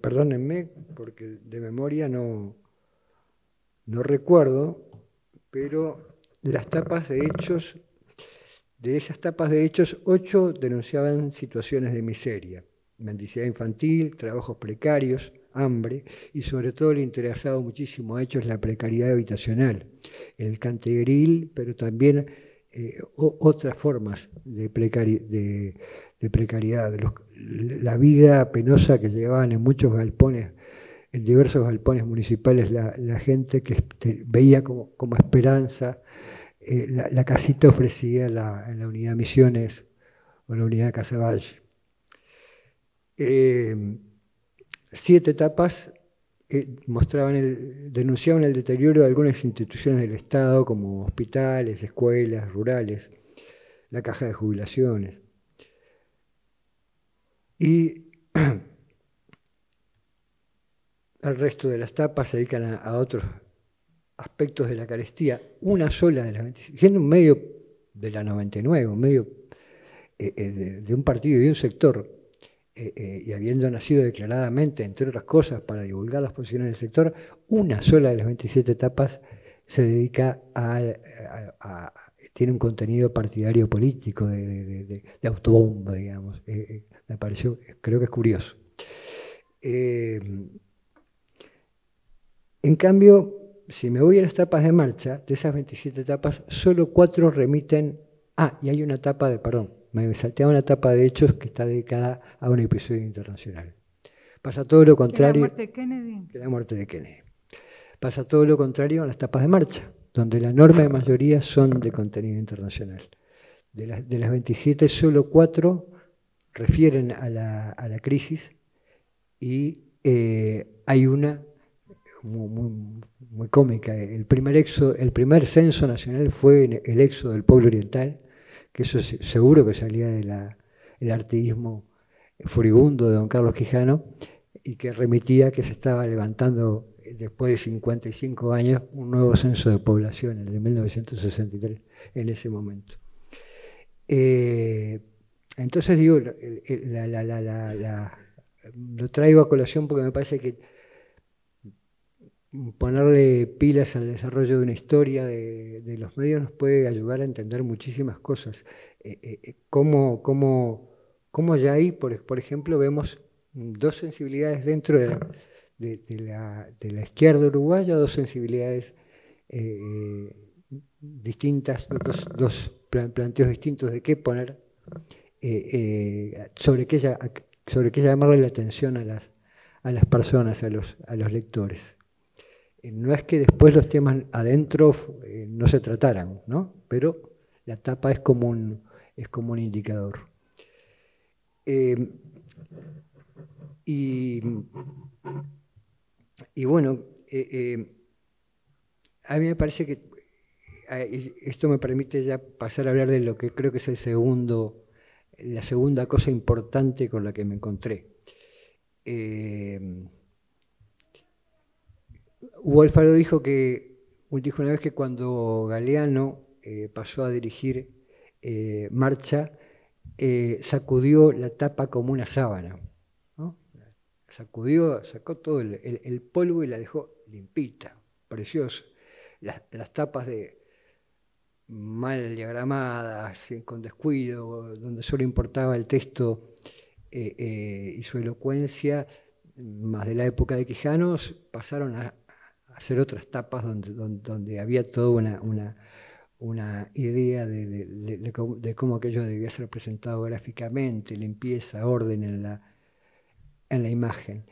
perdónenme, porque de memoria no recuerdo, pero las tapas de Hechos, de esas tapas de Hechos, 8 denunciaban situaciones de miseria, mendicidad infantil, trabajos precarios, hambre, y sobre todo le interesaba muchísimo a Hechos la precariedad habitacional, el cantegril, pero también otras formas de precariedad, la vida penosa que llevaban en muchos galpones, en diversos galpones municipales, la gente que veía como esperanza la casita ofrecida en la unidad Misiones o la unidad Casaballe. 7 tapas denunciaban el deterioro de algunas instituciones del Estado, como hospitales, escuelas, rurales, la caja de jubilaciones. Y el resto de las tapas se dedican a otros aspectos de la carestía. Una sola de las 25, siendo un medio de la 99, un medio de un partido y de un sector, y habiendo nacido declaradamente, entre otras cosas, para divulgar las posiciones del sector, una sola de las 27 tapas se dedica tiene un contenido partidario político, de autobomba, digamos. Me pareció, creo que es curioso. En cambio, si me voy a las tapas de Marcha, de esas 27 tapas, solo 4 remiten... y hay una tapa me salteaba una tapa de Hechos que está dedicada a un episodio internacional. Pasa todo lo contrario...
¿La muerte de Kennedy?
Que la muerte de Kennedy. Pasa todo lo contrario en las tapas de Marcha, donde la enorme mayoría son de contenido internacional. De las 27, solo 4 refieren a la crisis, y hay una muy cómica. El primer censo nacional fue el éxodo del pueblo oriental, que eso seguro que salía del arteísmo furibundo de don Carlos Quijano, y que remitía que se estaba levantando después de 55 años un nuevo censo de población, el de 1963, en ese momento. Entonces digo, lo traigo a colación porque me parece que ponerle pilas al desarrollo de una historia de los medios nos puede ayudar a entender muchísimas cosas. Cómo ya ahí, por ejemplo, vemos 2 sensibilidades dentro de la izquierda uruguaya, 2 sensibilidades distintas, dos planteos distintos de qué poner, sobre qué llamarle la atención a las personas, a los lectores. No es que después los temas adentro no se trataran, ¿no? Pero la tapa es como un indicador. Y bueno, a mí me parece que esto me permite ya pasar a hablar de lo que creo que es la segunda cosa importante con la que me encontré. Hugo Alfaro dijo una vez que cuando Galeano pasó a dirigir Marcha, sacudió la tapa como una sábana, ¿no? Sacó todo el polvo y la dejó limpita, preciosa. Las tapas mal diagramadas, con descuido, donde solo importaba el texto y su elocuencia, más de la época de Quijano, pasaron a hacer otras tapas donde había toda una idea de cómo aquello debía ser presentado gráficamente, limpieza, orden en la imagen.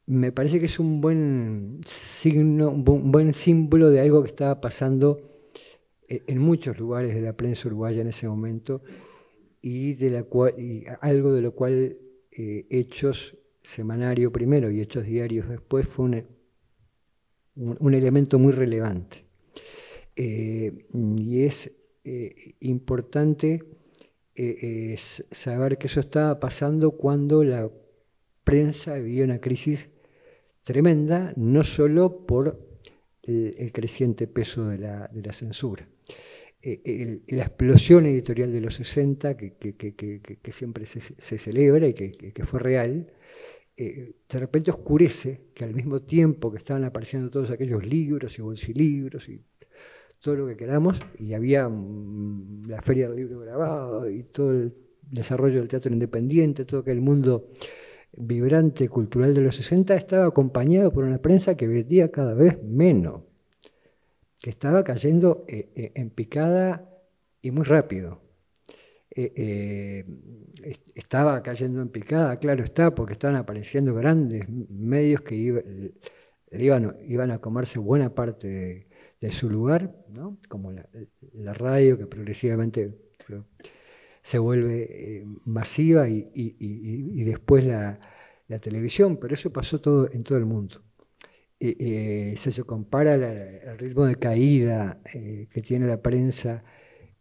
Me parece que es un buen signo, un buen símbolo de algo que estaba pasando en muchos lugares de la prensa uruguaya en ese momento, y algo de lo cual Hechos Semanario primero y Hechos Diarios después fue un elemento muy relevante. Y es importante saber que eso estaba pasando cuando la prensa vivía una crisis tremenda, no solo por el creciente peso de la censura. La explosión editorial de los 60, que siempre se celebra y que fue real, de repente oscurece que al mismo tiempo que estaban apareciendo todos aquellos libros y bolsilibros y todo lo que queramos, y había la Feria del Libro Grabado y todo el desarrollo del teatro independiente, todo aquel mundo vibrante cultural de los 60, estaba acompañado por una prensa que vendía cada vez menos, que estaba cayendo en picada y muy rápido. Estaba cayendo en picada, claro está, porque estaban apareciendo grandes medios que iban a comerse buena parte de su lugar, ¿no? Como la radio, que progresivamente se vuelve masiva, y después la televisión, pero eso pasó en todo el mundo. Si se compara el ritmo de caída que tiene la prensa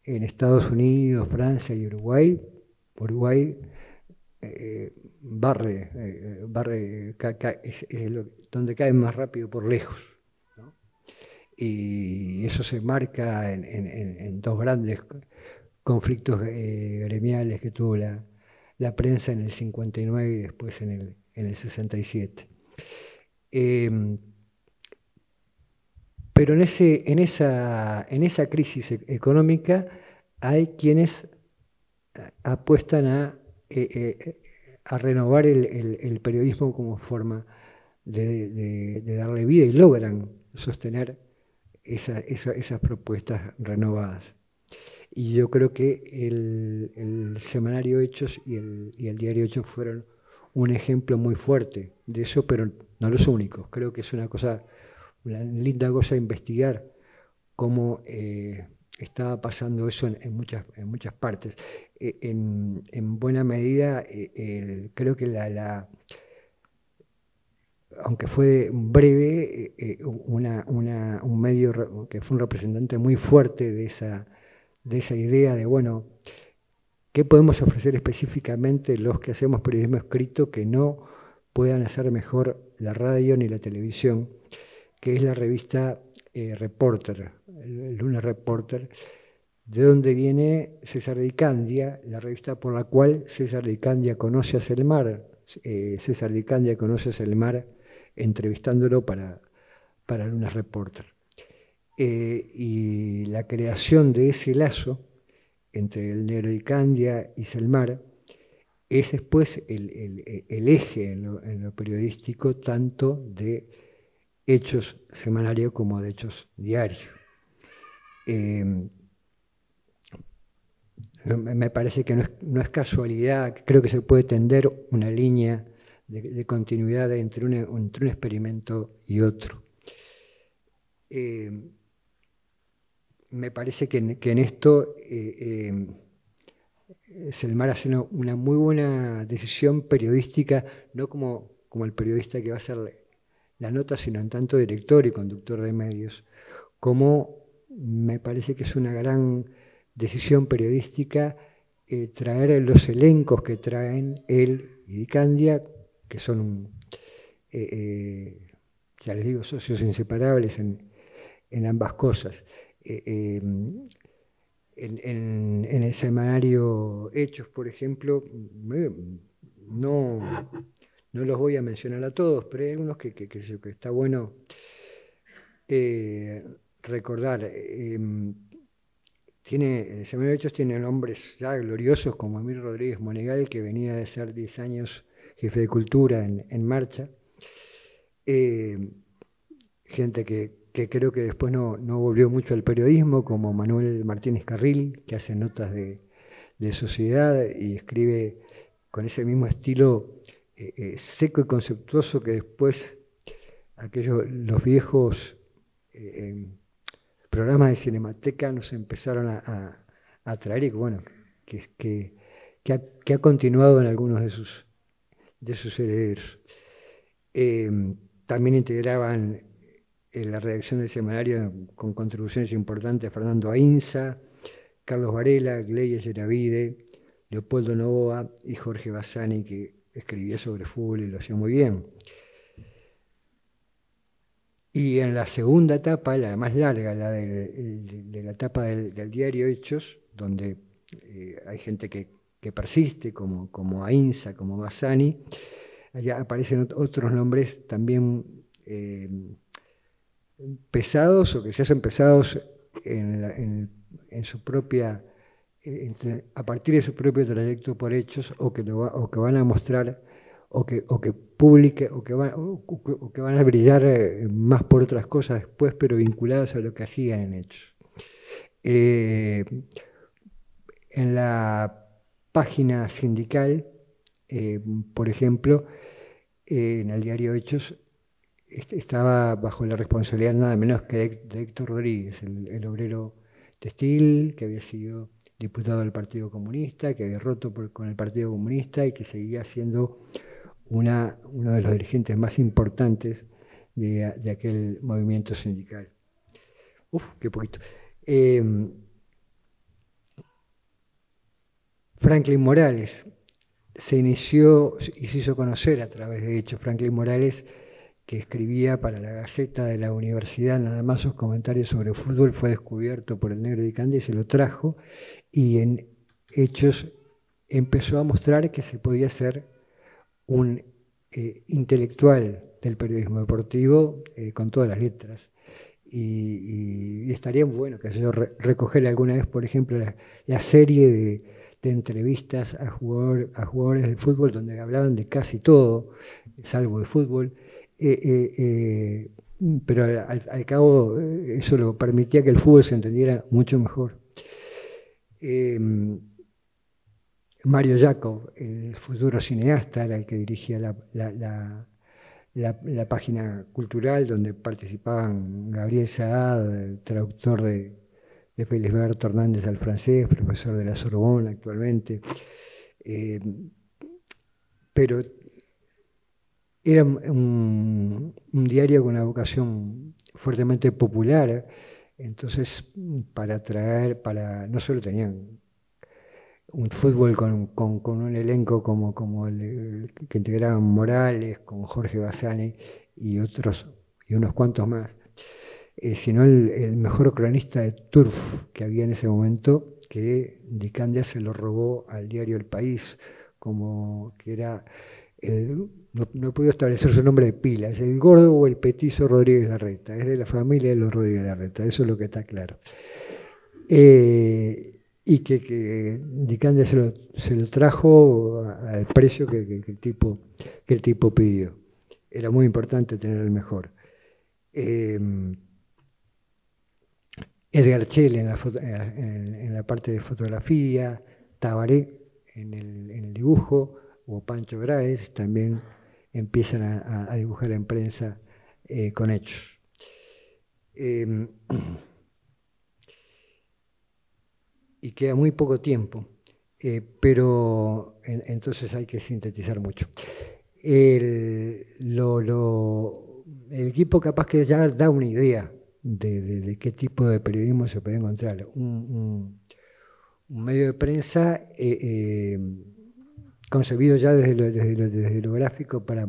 en Estados Unidos, Francia y Uruguay es donde cae más rápido por lejos, ¿no? Y eso se marca en dos grandes conflictos gremiales que tuvo la prensa en el 59 y después en el 67. Pero en esa crisis económica hay quienes apuestan a renovar el periodismo como forma de darle vida, y logran sostener esas propuestas renovadas. Y yo creo que el semanario Hechos y el diario Hechos fueron un ejemplo muy fuerte de eso, pero no los únicos. Creo que es una linda cosa investigar cómo estaba pasando eso en muchas partes. En buena medida, creo que aunque fue breve, un medio que fue un representante muy fuerte de esa idea de, bueno, ¿qué podemos ofrecer específicamente los que hacemos periodismo escrito que no puedan hacer mejor la radio ni la televisión? Que es la revista Reporter, el Lunes Reporter, de donde viene César Di Candia, la revista por la cual César Di Candia conoce a Selmar. César Di Candia conoce a Selmar entrevistándolo para Lunes Reporter. Y la creación de ese lazo entre el negro Di Candia y Selmar es después el eje en lo periodístico, tanto de Hechos Semanario como de Hechos Diario. Me parece que no es casualidad, creo que se puede tender una línea de continuidad entre un experimento y otro. Me parece que en esto Selmar hace una muy buena decisión periodística, no como el periodista que va a hacer la nota, sino en tanto director y conductor de medios, como me parece que es una gran decisión periodística traer los elencos que traen él y Di Candia, que son, ya les digo, socios inseparables en ambas cosas. En el semanario Hechos, por ejemplo, no los voy a mencionar a todos, pero hay algunos que está bueno recordar. el Semanario de Hechos tiene nombres ya gloriosos como Emil Rodríguez Monegal, que venía de ser 10 años jefe de cultura en Marcha. Gente que creo que después no volvió mucho al periodismo, como Manuel Martínez Carril, que hace notas de sociedad y escribe con ese mismo estilo seco y conceptuoso que después los viejos programas de Cinemateca nos empezaron a traer, y bueno, que ha continuado en algunos de sus herederos. También integraban la redacción del semanario con contribuciones importantes Fernando Ainsa, Carlos Varela, Gleia Geravide, Leopoldo Novoa y Jorge Bassani, que escribía sobre fútbol y lo hacía muy bien. Y en la segunda etapa, la más larga, la de la etapa del diario Hechos, donde hay gente que persiste, como Ainsa, como Bassani, allá aparecen otros nombres también pesados, o que se hacen pesados en su propia, a partir de su propio trayecto por Hechos, o que van a mostrar, o que van a brillar más por otras cosas después, pero vinculados a lo que hacían en Hechos. En la página sindical, por ejemplo, en el diario Hechos, estaba bajo la responsabilidad nada menos que de Héctor Rodríguez, el obrero textil, que había sido diputado del Partido Comunista, que había roto con el Partido Comunista y que seguía siendo uno de los dirigentes más importantes de aquel movimiento sindical. Qué poquito. Franklin Morales se inició y se hizo conocer a través de Hechos. Franklin Morales, que escribía para la Gaceta de la Universidad nada más sus comentarios sobre fútbol, fue descubierto por el Negro Di Candia y se lo trajo, y en Hechos empezó a mostrar que se podía ser un intelectual del periodismo deportivo con todas las letras. Y estaría bueno que yo recoger alguna vez, por ejemplo, la serie de entrevistas a jugadores de fútbol donde hablaban de casi todo, salvo de fútbol, pero al cabo eso lo permitía que el fútbol se entendiera mucho mejor. Mario Jacob, el futuro cineasta, era el que dirigía la página cultural donde participaban Gabriel Saad, el traductor de Felisberto Hernández al francés, profesor de la Sorbona actualmente. Pero era un diario con una vocación fuertemente popular, entonces no solo tenían un fútbol con un elenco como el que integraban Morales, con Jorge Bassani y unos cuantos más, sino el mejor cronista de turf que había en ese momento, que Di Candia se lo robó al diario El País, como que era no he podido establecer su nombre de pila, es el gordo o el petizo Rodríguez Larreta, es de la familia de los Rodríguez Larreta, eso es lo que está claro. Y que Di Candia se lo trajo al precio que el tipo pidió. Era muy importante tener el mejor. Edgar Chell en la parte de fotografía, Tabaré en el dibujo, o Pancho Graez también empiezan a dibujar en prensa con Hechos. Y queda muy poco tiempo, pero entonces hay que sintetizar mucho. El equipo capaz que ya da una idea de qué tipo de periodismo se puede encontrar. Un medio de prensa concebido ya desde lo gráfico para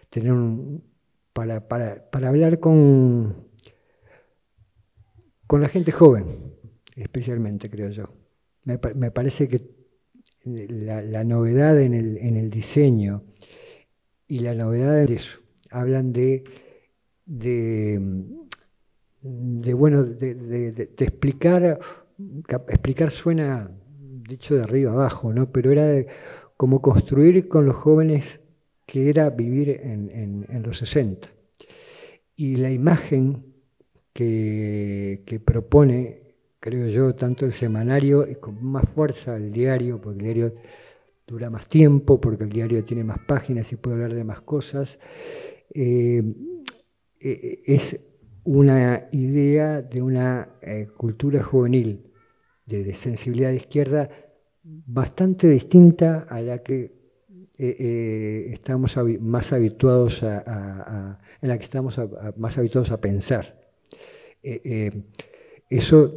tener para hablar con la gente joven, especialmente, creo yo. Me parece que la novedad en el diseño y la novedad en eso, hablan de explicar explicar suena dicho de arriba abajo, ¿no? Pero era como construir con los jóvenes que era vivir en los 60. Y la imagen que propone, creo yo, tanto el semanario y con más fuerza el diario, porque el diario dura más tiempo, porque el diario tiene más páginas y puede hablar de más cosas, es una idea de una cultura juvenil de sensibilidad de izquierda bastante distinta a la que estamos más habituados en la que estamos más habituados a pensar. Eso,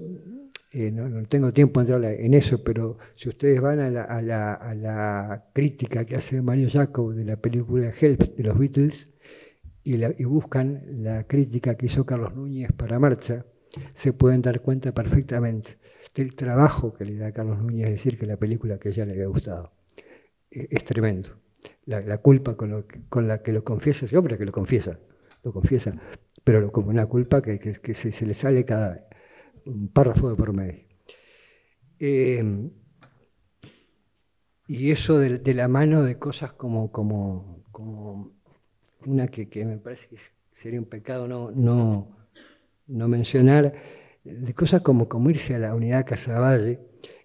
no tengo tiempo de entrar en eso, pero si ustedes van a la crítica que hace Mario Jacob de la película Help de los Beatles y buscan la crítica que hizo Carlos Núñez para Marcha, se pueden dar cuenta perfectamente del trabajo que le da a Carlos Núñez decir que la película que a ella le había gustado. Es tremendo. La culpa con la que lo confiesa ese hombre, que lo confiesa, pero como una culpa que se le sale cada un párrafo de por medio. Y eso de la mano de cosas como una que me parece que sería un pecado no mencionar, de cosas como irse a la Unidad Casaballe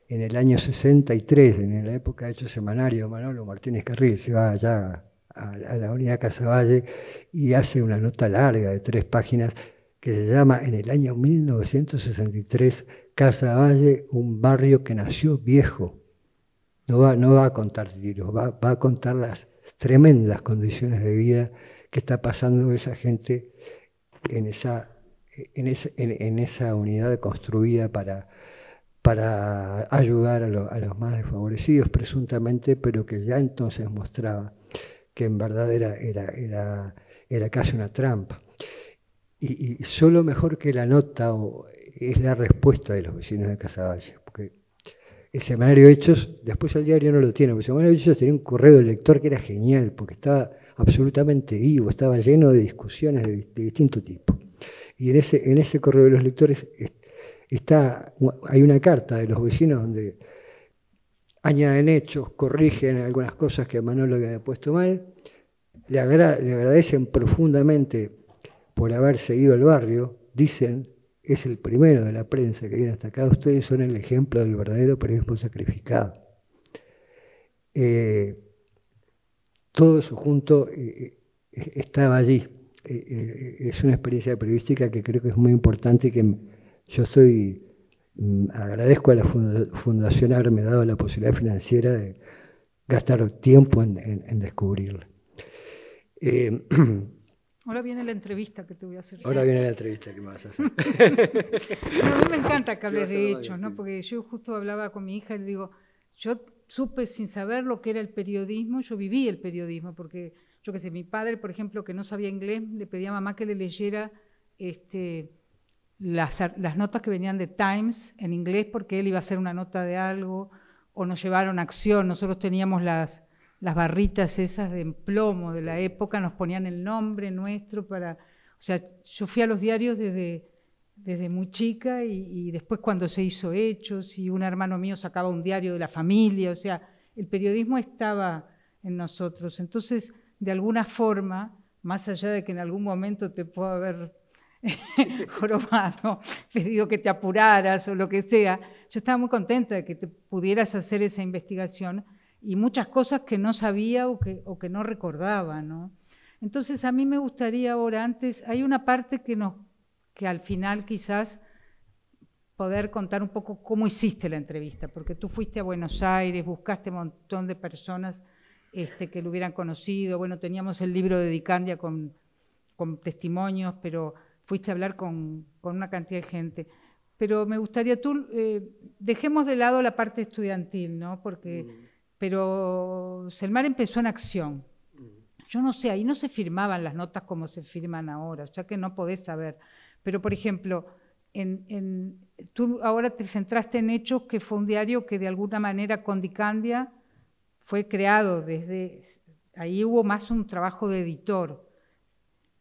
en el año 63, en la época de hecho semanario, Manolo Martínez Carril se va allá a la Unidad Casaballe y hace una nota larga de 3 páginas que se llama en el año 1963 Casaballe, un barrio que nació viejo. No va a contar tiros, va a contar las tremendas condiciones de vida que está pasando esa gente en esa unidad construida para ayudar a los más desfavorecidos presuntamente, pero que ya entonces mostraba que en verdad era casi una trampa. Y solo mejor que la nota es la respuesta de los vecinos de Casaballe, porque el semanario Hechos, después el diario no lo tiene, porque el semanario Hechos tenía un correo del lector que era genial, porque estaba absolutamente vivo, estaba lleno de discusiones de distinto tipo. Y en ese correo de los lectores hay una carta de los vecinos donde añaden hechos, corrigen algunas cosas que Manolo había puesto mal, le agradecen profundamente por haber seguido el barrio, dicen, es el primero de la prensa que viene hasta acá, ustedes son el ejemplo del verdadero periodismo sacrificado. Todo eso junto estaba allí. Es una experiencia periodística que creo que es muy importante y que yo agradezco a la Fundación haberme dado la posibilidad financiera de gastar tiempo en descubrirla.
Ahora viene la entrevista que te voy a hacer.
Ahora viene la entrevista que me vas a hacer.
Pero a mí me encanta que hables de hechos, ¿no? Porque yo justo hablaba con mi hija y le digo, yo supe sin saber lo que era el periodismo, yo viví el periodismo, porque yo qué sé, mi padre, por ejemplo, que no sabía inglés, le pedía a mamá que le leyera las notas que venían de Times en inglés, porque él iba a hacer una nota de algo, o nos llevaron a Acción, nosotros teníamos las barritas esas de plomo de la época, nos ponían el nombre nuestro o sea, yo fui a los diarios desde muy chica y después cuando se hizo Hechos y un hermano mío sacaba un diario de la familia, o sea, el periodismo estaba en nosotros. Entonces, de alguna forma, más allá de que en algún momento te puedo haber jorobado, pedido que te apuraras o lo que sea, yo estaba muy contenta de que te pudieras hacer esa investigación y muchas cosas que no sabía o que no recordaba, ¿no? Entonces, a mí me gustaría ahora, hay una parte que al final quizás poder contar un poco cómo hiciste la entrevista, porque tú fuiste a Buenos Aires, buscaste un montón de personas que lo hubieran conocido, bueno, teníamos el libro de Dicandia con testimonios, pero fuiste a hablar con una cantidad de gente. Pero me gustaría, dejemos de lado la parte estudiantil, ¿no? Pero Selmar empezó en Acción. Yo no sé, ahí no se firmaban las notas como se firman ahora, o sea que no podés saber. Pero, por ejemplo, tú ahora te centraste en Hechos, que fue un diario que de alguna manera con Dicandia fue creado ahí hubo más un trabajo de editor.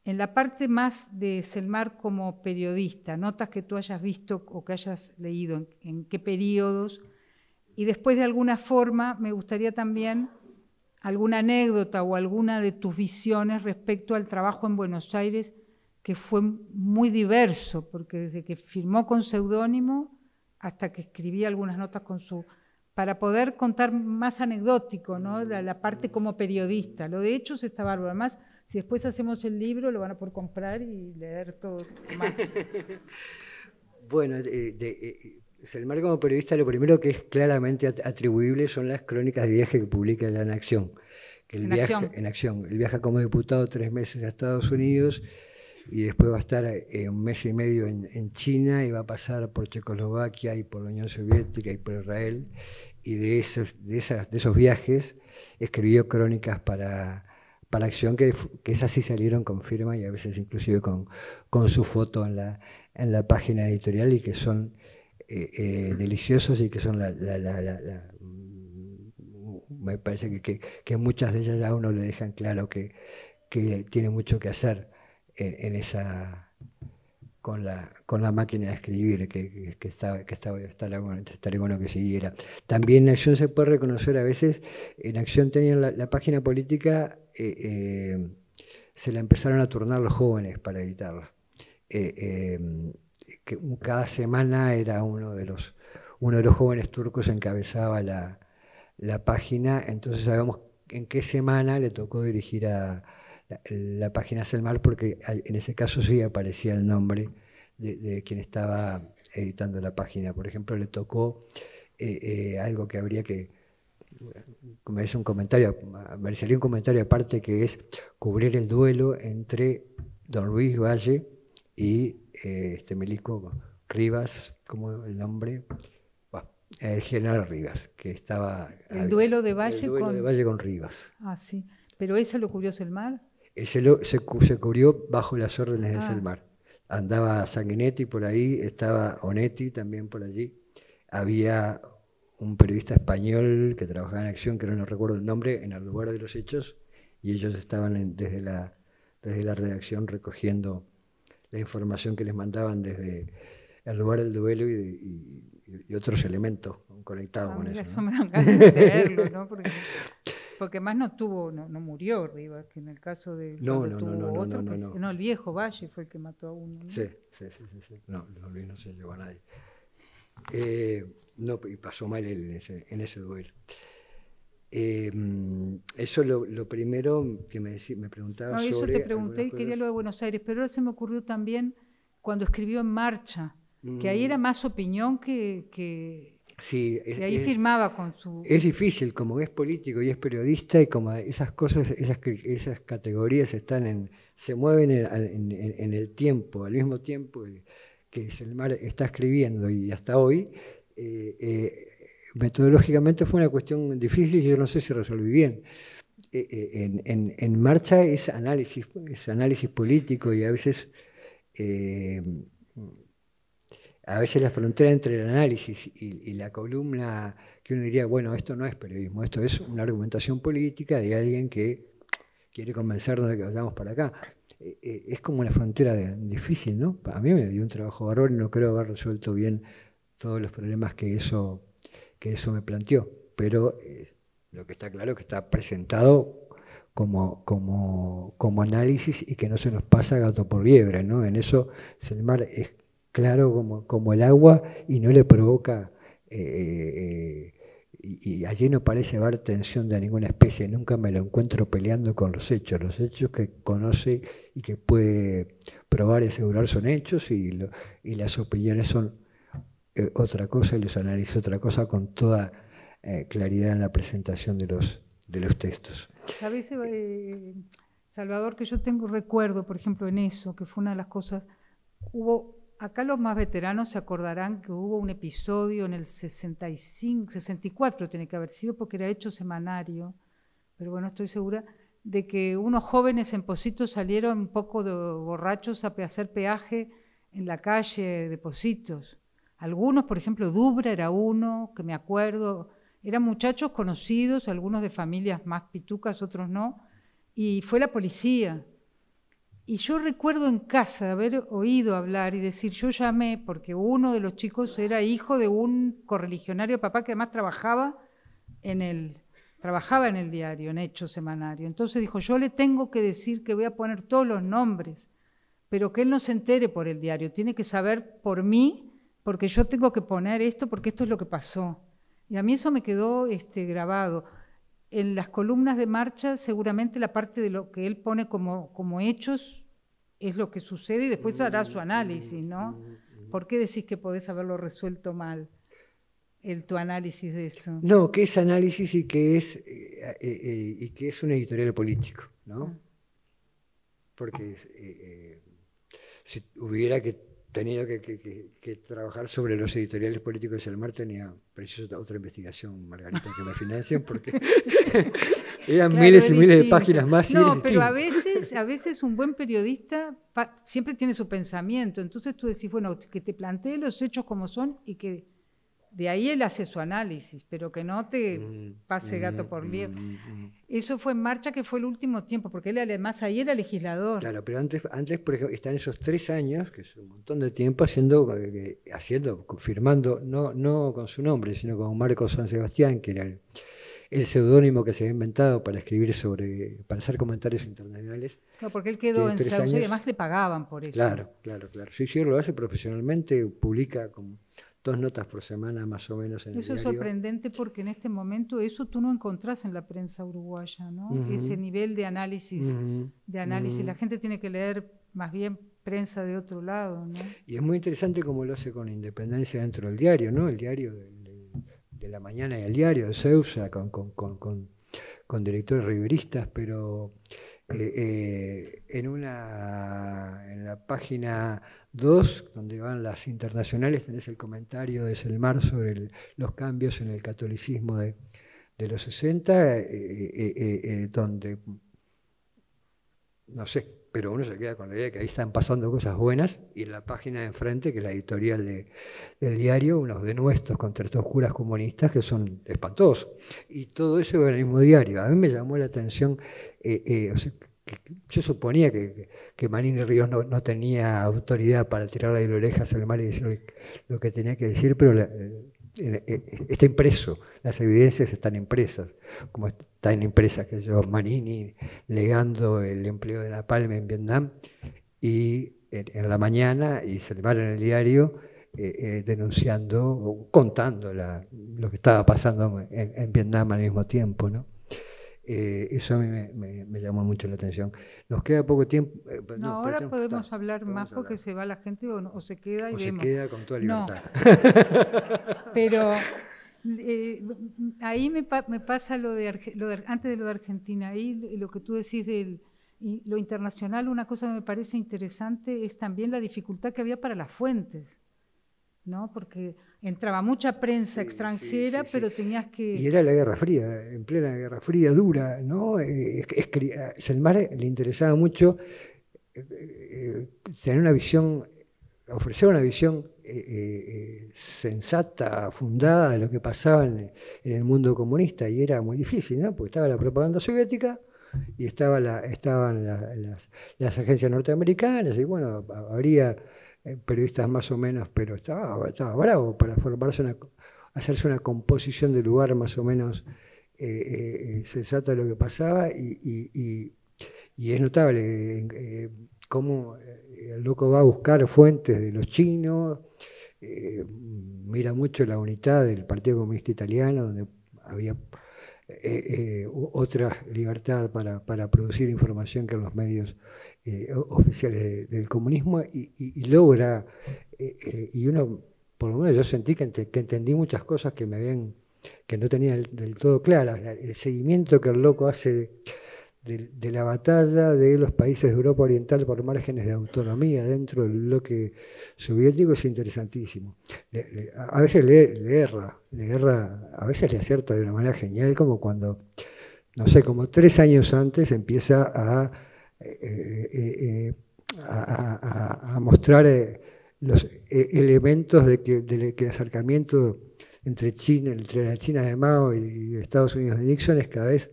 en la parte más de Selmar como periodista, notas que tú hayas visto o que hayas leído, en qué periodos, y después de alguna forma me gustaría también alguna anécdota o alguna de tus visiones respecto al trabajo en Buenos Aires, que fue muy diverso, porque desde que firmó con seudónimo hasta que escribía algunas notas con su... para poder contar más anecdótico, ¿no? La parte como periodista. Lo de Hechos está bárbaro. Además, si después hacemos el libro, lo van a poder comprar y leer todo más.
Bueno, Selmar como periodista, lo primero que es claramente atribuible son las crónicas de viaje que publica en Acción. Que
En
Acción. Él viaja como diputado 3 meses a Estados Unidos y después va a estar 1 mes y medio en China y va a pasar por Checoslovaquia y por la Unión Soviética y por Israel. Y de esos viajes escribió crónicas para Acción, que esas sí salieron con firma y a veces inclusive con su foto en la página editorial, y que son deliciosos, y que son me parece que muchas de ellas a uno le dejan claro que tiene mucho que hacer en esa con la máquina de escribir, que estaría bueno que siguiera. También en Acción se puede reconocer, a veces en Acción tenían la página política, se la empezaron a turnar los jóvenes para editarla. Que cada semana era uno de los jóvenes turcos encabezaba la página, entonces sabemos en qué semana le tocó dirigir a la página Selmar, porque en ese caso sí aparecía el nombre de quien estaba editando la página. Por ejemplo, le tocó algo que habría que, me hace un comentario, merecería un comentario aparte, que es cubrir el duelo entre don Luis Valle y Melico Rivas, como el nombre, el general Rivas, que estaba...
El duelo de Valle,
de Valle con Rivas.
Ah, sí. ¿Pero ese lo cubrió Selmar?
Ese se cubrió bajo las órdenes de Selmar. Andaba Sanguinetti por ahí, estaba Onetti también por allí. Había un periodista español que trabajaba en Acción, que no recuerdo el nombre, en el lugar de los hechos, y ellos estaban desde la redacción recogiendo la información que les mandaban desde el lugar del duelo y otros elementos conectados con eso.
Eso, ¿no? Me dan ganas de leerlo, ¿no? Porque más no murió Rivas, que en el caso de...
No,
el viejo Valle fue el que mató a uno, ¿no?
Sí. No, Luis no se llevó a nadie. Y pasó mal él en ese duelo. Eso es lo primero que me preguntaba sobre...
Eso te pregunté y quería lo de Buenos Aires, pero ahora se me ocurrió también cuando escribió En Marcha, que ahí era más opinión que
sí,
ahí firmaba con su...
Es difícil, como es político y es periodista, y como esas cosas, esas categorías se mueven en el tiempo, al mismo tiempo que Selmar está escribiendo, y hasta hoy, metodológicamente fue una cuestión difícil, y yo no sé si resolví bien. En Marcha es análisis político, y a veces la frontera entre el análisis y la columna, que uno diría, bueno, esto no es periodismo, esto es una argumentación política de alguien que quiere convencernos de que vayamos para acá. Es como una frontera difícil, ¿no? A mí me dio un trabajo bárbaro y no creo haber resuelto bien todos los problemas que eso me planteó, pero lo que está claro es que está presentado como análisis, y que no se nos pasa gato por liebre, ¿no? En eso Selmar es claro como el agua, y no le provoca, y allí no parece haber tensión de ninguna especie. Nunca me lo encuentro peleando con los hechos que conoce y que puede probar y asegurar son hechos, y las opiniones son otra cosa, y los análisis otra cosa, con toda claridad en la presentación de los textos.
¿Sabes, Salvador, que yo tengo recuerdo, por ejemplo, en eso, que fue una de las cosas, acá los más veteranos se acordarán que hubo un episodio en el 64 tiene que haber sido, porque era Hecho semanario, pero bueno, estoy segura, de que unos jóvenes en Pocitos salieron un poco borrachos a hacer peaje en la calle de Pocitos. Algunos, por ejemplo, Dubra era uno, que me acuerdo, eran muchachos conocidos, algunos de familias más pitucas, otros no, y fue la policía. Y yo recuerdo en casa haber oído hablar y decir, yo llamé, porque uno de los chicos era hijo de un correligionario papá que además trabajaba en el diario, en Hecho Semanario. Entonces dijo, yo le tengo que decir que voy a poner todos los nombres, pero que él no se entere por el diario, tiene que saber por mí, porque yo tengo que poner esto, porque esto es lo que pasó. Y a mí eso me quedó grabado. En las columnas de Marcha, seguramente la parte de lo que él pone como hechos es lo que sucede y después hará su análisis, ¿no? ¿Por qué decís que podés haberlo resuelto mal, tu análisis de eso?
No, que es análisis y que es un editorial político, ¿no? Porque si hubiera tenido que trabajar sobre los editoriales políticos del mar, tenía preciso otra investigación, Margarita, que me financien, porque eran claro, miles y miles de páginas más.
No, pero a veces un buen periodista siempre tiene su pensamiento, entonces tú decís, bueno, que te plantee los hechos como son y que de ahí él hace su análisis, pero que no te pase gato por liebre. Eso fue en Marcha, que fue el último tiempo, porque él además ahí era legislador.
Claro, pero antes por ejemplo, están esos 3 años, que es un montón de tiempo, firmando, no con su nombre, sino con Marco San Sebastián, que era el seudónimo que se había inventado para escribir para hacer comentarios internacionales.
No, porque él quedó en Sauce y además le pagaban por eso.
Claro. Sí, lo hace profesionalmente, publica como 2 notas por semana más o menos en el diario.
Eso es sorprendente porque en este momento eso tú no encontrás en la prensa uruguaya, ¿no? Ese nivel de análisis. La gente tiene que leer más bien prensa de otro lado, ¿no?
Y es muy interesante cómo lo hace con independencia dentro del diario, ¿no? El diario de La Mañana y el diario de Ceusa con directores riveristas, pero en la página 2, donde van las internacionales, tenés el comentario de Selmar sobre los cambios en el catolicismo de los 60, donde, no sé, pero uno se queda con la idea de que ahí están pasando cosas buenas, y en la página de enfrente, que es la editorial del diario, unos denuestos contra estos curas comunistas que son espantosos. Y todo eso en el mismo diario. A mí me llamó la atención, yo suponía que Manini Ríos no tenía autoridad para tirarle de las orejas al mar y decir lo que tenía que decir, pero está impreso, las evidencias están impresas, como están impresas que Manini negando el empleo de napalm en Vietnam, y en La Mañana y Selmar en el diario denunciando o contando lo que estaba pasando en Vietnam al mismo tiempo, ¿no? Eso a mí me llamó mucho la atención. Nos queda poco tiempo.
Ahora podemos hablar más porque se va la gente o se queda y vemos.
Se queda con toda libertad.
No. Pero ahí me pasa antes de lo de Argentina, ahí lo que tú decís de lo internacional, una cosa que me parece interesante es también la dificultad que había para las fuentes, ¿no? Porque entraba mucha prensa extranjera, pero tenías que...
Y era la Guerra Fría, en plena Guerra Fría dura, ¿no? Selmar le interesaba mucho tener una visión, ofrecer una visión sensata, fundada de lo que pasaba en el mundo comunista, y era muy difícil, ¿no? Porque estaba la propaganda soviética y estaban las agencias norteamericanas, y bueno, habría periodistas más o menos, pero estaba bravo para hacerse una composición del lugar más o menos sensata de lo que pasaba, y es notable cómo el loco va a buscar fuentes de los chinos, mira mucho la unidad del Partido Comunista Italiano, donde había otra libertad para producir información que en los medios oficiales del comunismo, y logra, y uno, por lo menos yo sentí que entendí muchas cosas que no tenía del todo claras. El seguimiento que el loco hace de la batalla de los países de Europa Oriental por márgenes de autonomía dentro del bloque soviético es interesantísimo. A veces le erra, a veces le acierta de una manera genial, como cuando, no sé, como 3 años antes empieza a mostrar los elementos de que el acercamiento entre la China de Mao y Estados Unidos de Nixon es cada vez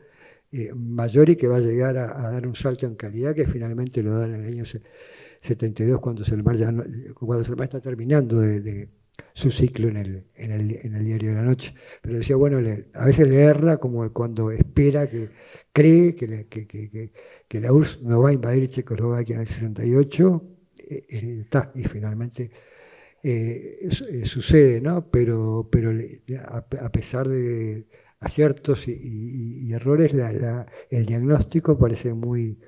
mayor y que va a llegar a dar un salto en calidad, que finalmente lo da en el año 72, cuando Selmar está terminando de su ciclo en el Diario de la Noche. Pero decía, bueno, a veces le erra como cuando espera, cree que la URSS no va a invadir Checoslovaquia en el 68, y finalmente sucede, ¿no? Pero a pesar de aciertos y errores, el diagnóstico parece muy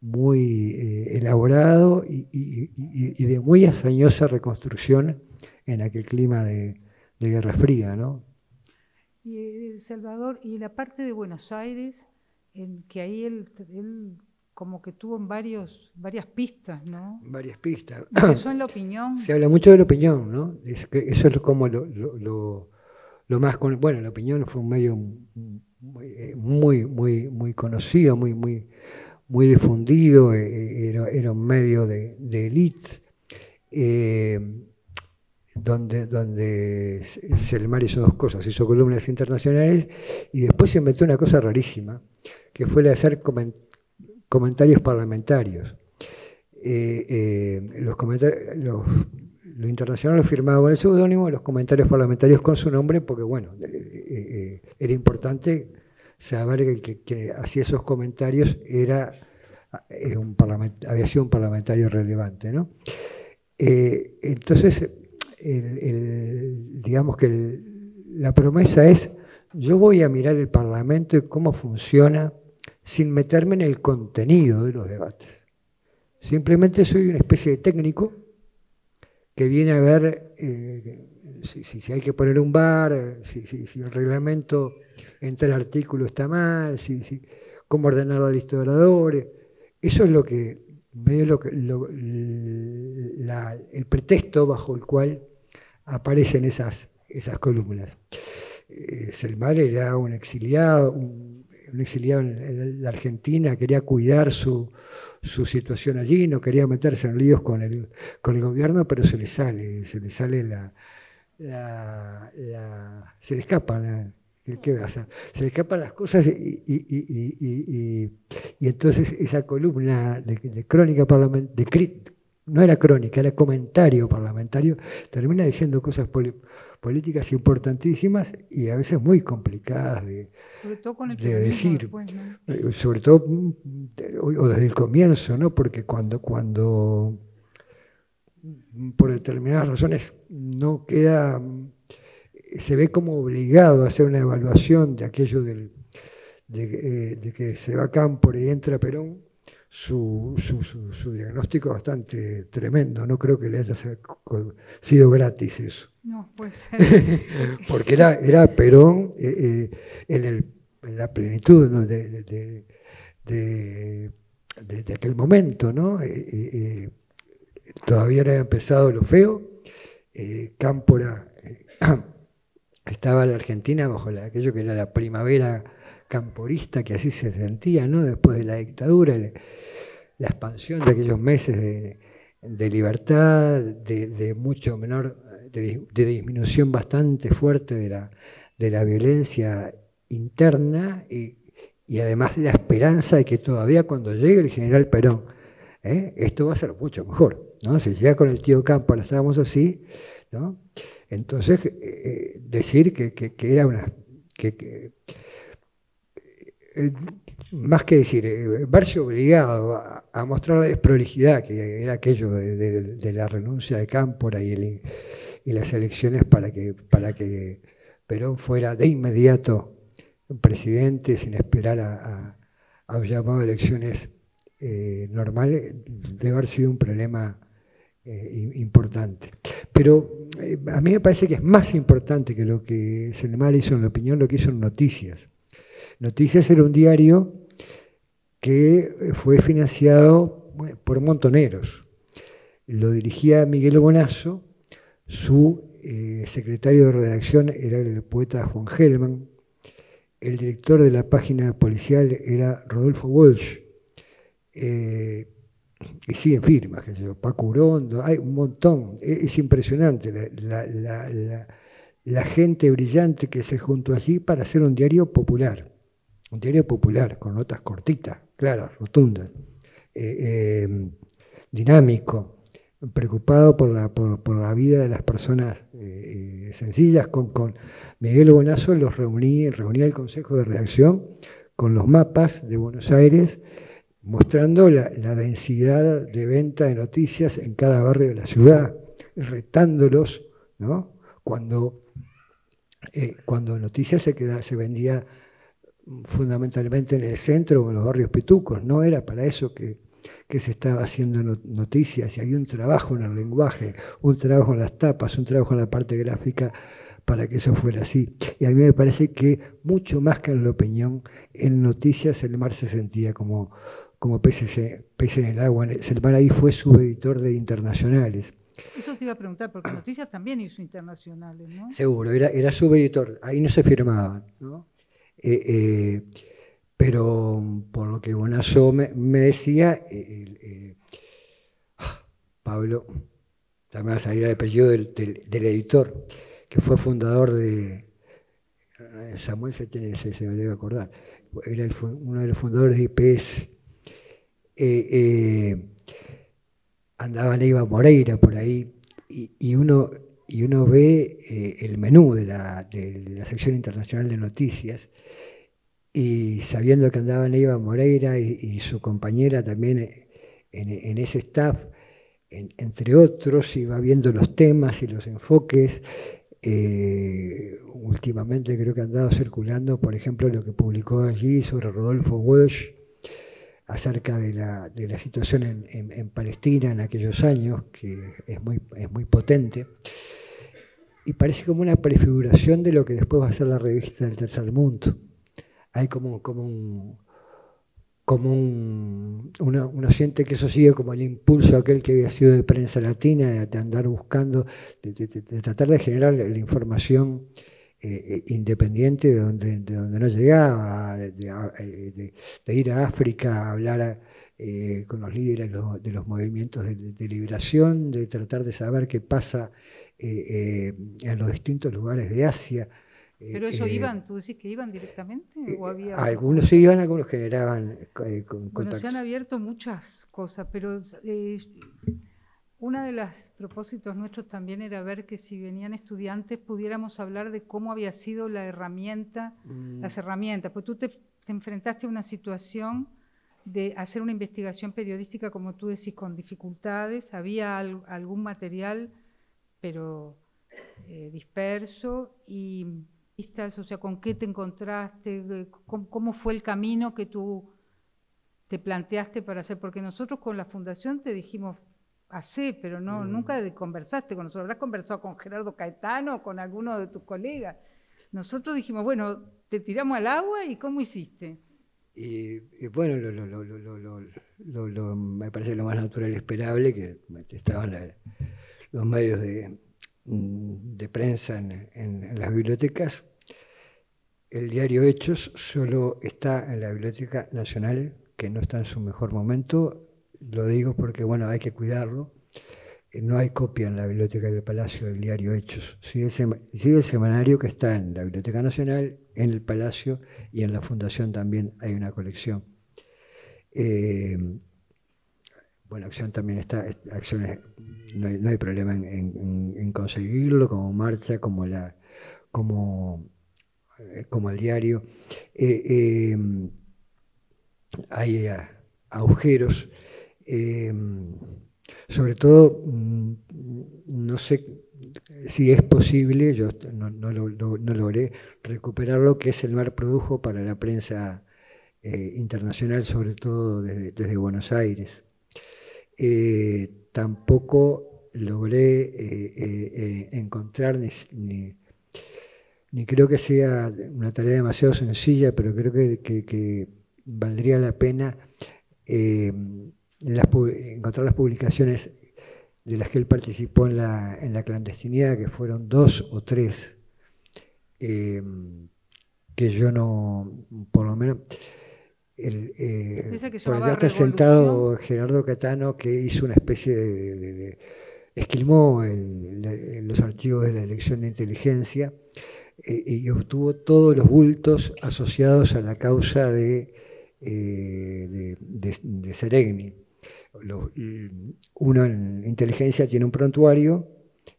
elaborado y de muy hazañosa reconstrucción en aquel clima de Guerra Fría, ¿no?
Y Salvador, y la parte de Buenos Aires, en que ahí él como que tuvo varias pistas, ¿no?
Varias pistas.
Empezó en la opinión.
Se habla mucho de la opinión, ¿no? Eso es como lo más... Bueno, la opinión fue un medio muy conocido, muy difundido, era un medio de élite, donde Selmar hizo dos cosas: hizo columnas internacionales y después se inventó una cosa rarísima, que fue la de hacer comentarios parlamentarios. Lo internacional lo firmaba con el seudónimo, los comentarios parlamentarios con su nombre, porque bueno, era importante saber que quien hacía esos comentarios había sido un parlamentario relevante, ¿no? Entonces, digamos que la promesa es: yo voy a mirar el Parlamento y cómo funciona sin meterme en el contenido de los debates. Simplemente soy una especie de técnico que viene a ver si hay que poner un VAR, si el reglamento en tal artículo está mal, cómo ordenar la lista de oradores. Eso es lo que el pretexto bajo el cual aparecen esas columnas. Selmar era un exiliado en la Argentina, quería cuidar su situación allí, no quería meterse en líos con el gobierno, pero se le escapan. ¿Qué va a hacer? Se le escapan las cosas y entonces esa columna de crónica parlamentaria, no era crónica, era comentario parlamentario, termina diciendo cosas políticas importantísimas y a veces muy complicadas
sobre todo con el
de decir,
después, ¿no?
Sobre todo o desde el comienzo, ¿no? Porque cuando por determinadas razones no queda, se ve como obligado a hacer una evaluación de aquello de que se va Cámpora y entra Perón. Su diagnóstico es bastante tremendo, no creo que le haya sido gratis eso.
No, pues.
Porque era Perón en la plenitud, ¿no? de aquel momento, ¿no? Todavía no había empezado lo feo. Cámpora estaba en la Argentina bajo aquello que era la primavera camporista, que así se sentía, ¿no? Después de la dictadura, la expansión de aquellos meses de libertad, de mucho menor, de disminución bastante fuerte de la violencia interna y además la esperanza de que todavía cuando llegue el general Perón, esto va a ser mucho mejor, ¿no? Si llega con el tío Cámpora, estábamos así, ¿no? Entonces, decir que era una... más que decir, verse obligado a mostrar la desprolijidad que era aquello de la renuncia de Cámpora y las elecciones para que Perón fuera de inmediato presidente sin esperar a un llamado de elecciones normal, debe haber sido un problema importante. Pero a mí me parece que es más importante que lo que Selmar hizo en La Opinión, lo que hizo en Noticias. Noticias era un diario que fue financiado por montoneros. Lo dirigía Miguel Bonazo, su secretario de redacción era el poeta Juan Gelman, el director de la página policial era Rodolfo Walsh, y siguen firmas, Paco Urondo, hay un montón, es impresionante la gente brillante que se juntó allí para hacer un diario popular. un diario popular, con notas cortitas, claras, rotundas, dinámico, preocupado por la vida de las personas sencillas. Con Miguel Bonazo reunía el Consejo de Redacción con los mapas de Buenos Aires, mostrando la densidad de venta de noticias en cada barrio de la ciudad, retándolos, ¿no? Cuando noticias se vendía fundamentalmente en el centro o en los barrios pitucos. No era para eso que se estaba haciendo noticias, y hay un trabajo en el lenguaje, un trabajo en las tapas, un trabajo en la parte gráfica para que eso fuera así. Y a mí me parece que mucho más que en la opinión, en noticias el Mar se sentía como pez en el agua. El Mar ahí fue subeditor de internacionales.
Eso te iba a preguntar, porque Noticias también hizo internacionales, ¿no?
Seguro, era subeditor, ahí no se firmaban, ¿no? Pero por lo que Bonazo me decía, Pablo, ya me va a salir el apellido del editor, que fue fundador de, Samuel se debe acordar, era uno de los fundadores de IPS. Andaba Neiva Moreira por ahí, y uno ve el menú de la sección internacional de noticias, y sabiendo que andaba Neiva Moreira y su compañera también en ese staff, entre otros, iba viendo los temas y los enfoques. Últimamente creo que ha andado circulando, por ejemplo, lo que publicó allí sobre Rodolfo Walsh acerca de la situación en Palestina en aquellos años, que es muy potente, y parece como una prefiguración de lo que después va a ser la revista del Tercer Mundo. Hay uno siente que eso sigue como el impulso aquel que había sido de Prensa Latina, de andar buscando, de tratar de generar la información independiente de donde no llegaba, de ir a África a hablar con los líderes de los movimientos de liberación, de tratar de saber qué pasa en los distintos lugares de Asia.
¿Pero eso iban, tú decís que iban directamente? ¿O había
algunos iban, algunos generaban contactos?
Bueno, se han abierto muchas cosas, pero uno de los propósitos nuestros también era ver que si venían estudiantes pudiéramos hablar de cómo había sido la herramienta, las herramientas, pues tú te enfrentaste a una situación de hacer una investigación periodística, como tú decís, con dificultades, había algún material, pero disperso, y o sea, ¿con qué te encontraste? ¿Cómo fue el camino que tú te planteaste para hacer? Porque nosotros con la Fundación te dijimos, hacé, pero no, nunca conversaste con nosotros. Habrás conversado con Gerardo Caetano o con alguno de tus colegas. Nosotros dijimos, bueno, te tiramos al agua, ¿y cómo hiciste?
Y bueno, me parece lo más natural y esperable que estaban los medios de prensa en las bibliotecas. El diario Hechos solo está en la Biblioteca Nacional, que no está en su mejor momento. Lo digo porque, bueno, hay que cuidarlo. No hay copia en la Biblioteca del Palacio del diario Hechos. Sigue el semanario, que está en la Biblioteca Nacional, en el Palacio, y en la Fundación también hay una colección. Bueno, Acción también está, Acciones, no hay problema en conseguirlo, como Marcha, como el diario. Hay agujeros, sobre todo, no sé si es posible, yo no logré recuperar lo que es el Mar produjo para la prensa internacional, sobre todo desde Buenos Aires. Tampoco logré encontrar ni creo que sea una tarea demasiado sencilla, pero creo que valdría la pena encontrar las publicaciones de las que él participó en la clandestinidad, que fueron 2 o 3, que yo no, por lo menos, por allá está sentado Gerardo Caetano, que hizo una especie de esquilmó los archivos de la Dirección de Inteligencia, y obtuvo todos los bultos asociados a la causa de Seregni. Uno en inteligencia tiene un prontuario,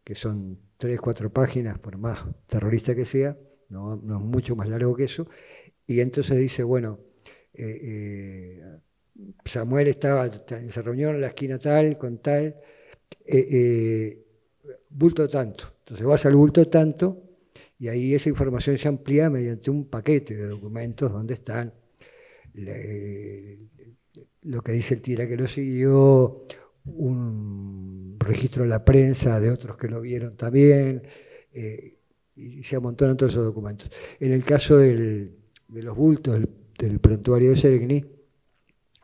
que son 3 o 4 páginas, por más terrorista que sea, no es mucho más largo que eso, y entonces dice, bueno, Samuel se reunió en la esquina tal, con tal, bulto tanto. Entonces vas al bulto tanto, y ahí esa información se amplía mediante un paquete de documentos donde están lo que dice el tira que lo siguió, un registro de la prensa de otros que lo vieron también, y se amontonan todos esos documentos. En el caso de los bultos del prontuario de Seregni,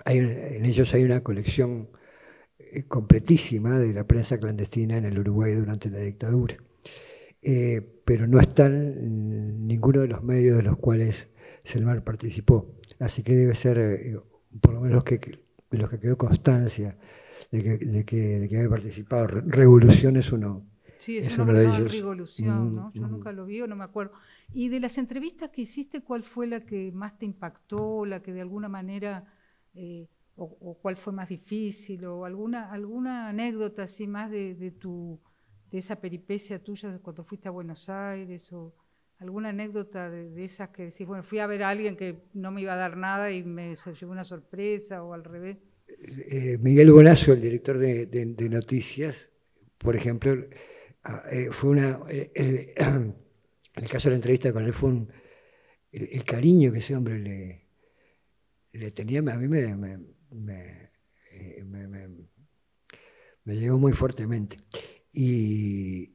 en ellos hay una colección completísima de la prensa clandestina en el Uruguay durante la dictadura. Pero no están ninguno de los medios de los cuales Selmar participó. Así que debe ser, por lo menos de los que quedó constancia de que había participado. Revolución es uno.
Sí, es
uno de ellos.
Revolución, ¿no? Yo nunca lo vi, no me acuerdo. Y de las entrevistas que hiciste, ¿cuál fue la que más te impactó, la que de alguna manera, o cuál fue más difícil, o alguna anécdota así más de esa peripecia tuya de cuando fuiste a Buenos Aires, o alguna anécdota de esas que decís, bueno, fui a ver a alguien que no me iba a dar nada y se llevó una sorpresa, o al revés?
Miguel Bonazo, el director de Noticias, por ejemplo, fue en el caso de la entrevista con él fue el cariño que ese hombre le tenía, a mí me llegó muy fuertemente. Y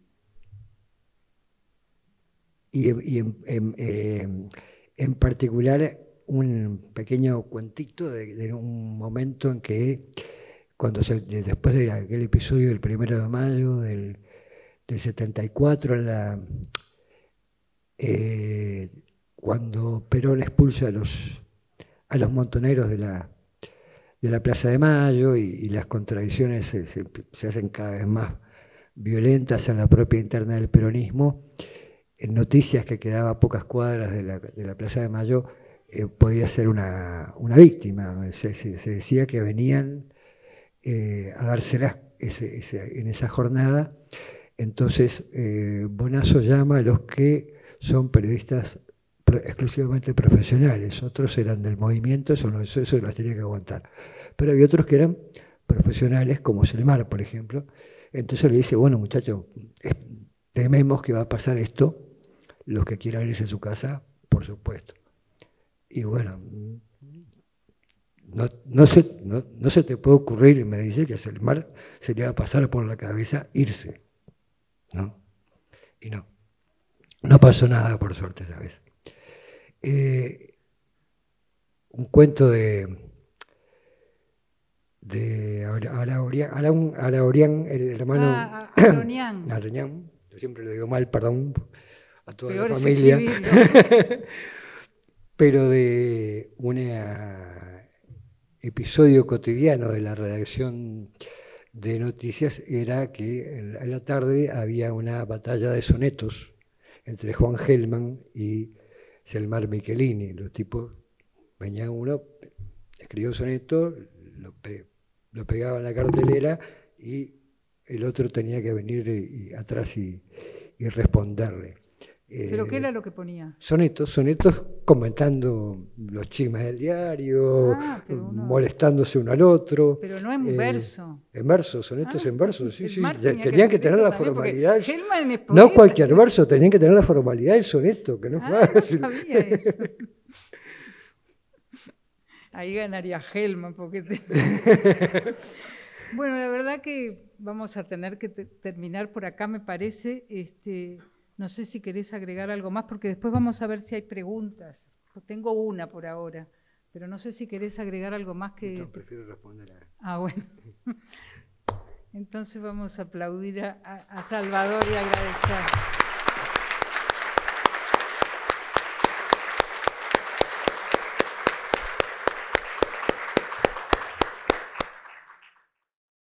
en particular un pequeño cuentito de un momento en que después de aquel episodio del 1 de mayo del 74, cuando Perón expulsa a los montoneros de la Plaza de Mayo, y las contradicciones se hacen cada vez más violentas en la propia interna del peronismo. En Noticias, que quedaba a pocas cuadras de la Plaza de Mayo, podía ser una víctima. Se decía que venían a dársela en esa jornada. Entonces Bonazo llama a los que son periodistas exclusivamente profesionales, otros eran del movimiento, eso los tenía que aguantar. Pero había otros que eran profesionales, como Selmar, por ejemplo. Entonces le dice, bueno, muchachos, tememos que va a pasar esto, los que quieran irse a su casa, por supuesto. Y bueno, no se te puede ocurrir, y me dice que a Selmar se le va a pasar por la cabeza irse, ¿no? Y no pasó nada, por suerte, esa vez. Un cuento de Araurian, el hermano Araurian, yo siempre lo digo mal, perdón a toda la familia, pero de un episodio cotidiano de la redacción de Noticias era que en la tarde había una batalla de sonetos entre Juan Gelman y Selmar Michelini. Los tipos, venía uno, escribió un soneto, lo pegaba en la cartelera, y el otro tenía que venir atrás y responderle.
¿Pero qué era lo que ponía?
Sonetos comentando los chismes del diario, molestándose uno al otro.
Pero no en verso.
En verso, sonetos en verso, sí.
Tenían
que tener la formalidad.
No
no cualquier verso, tenían que tener la formalidad del soneto, que no es fácil.
No sabía eso. Ahí ganaría Gelman, porque Bueno, la verdad que vamos a tener que terminar por acá, me parece. No sé si querés agregar algo más, porque después vamos a ver si hay preguntas. Tengo una por ahora, pero no sé si querés agregar algo más que...
No, prefiero responder
bueno. Entonces vamos a aplaudir a Salvador y agradecer.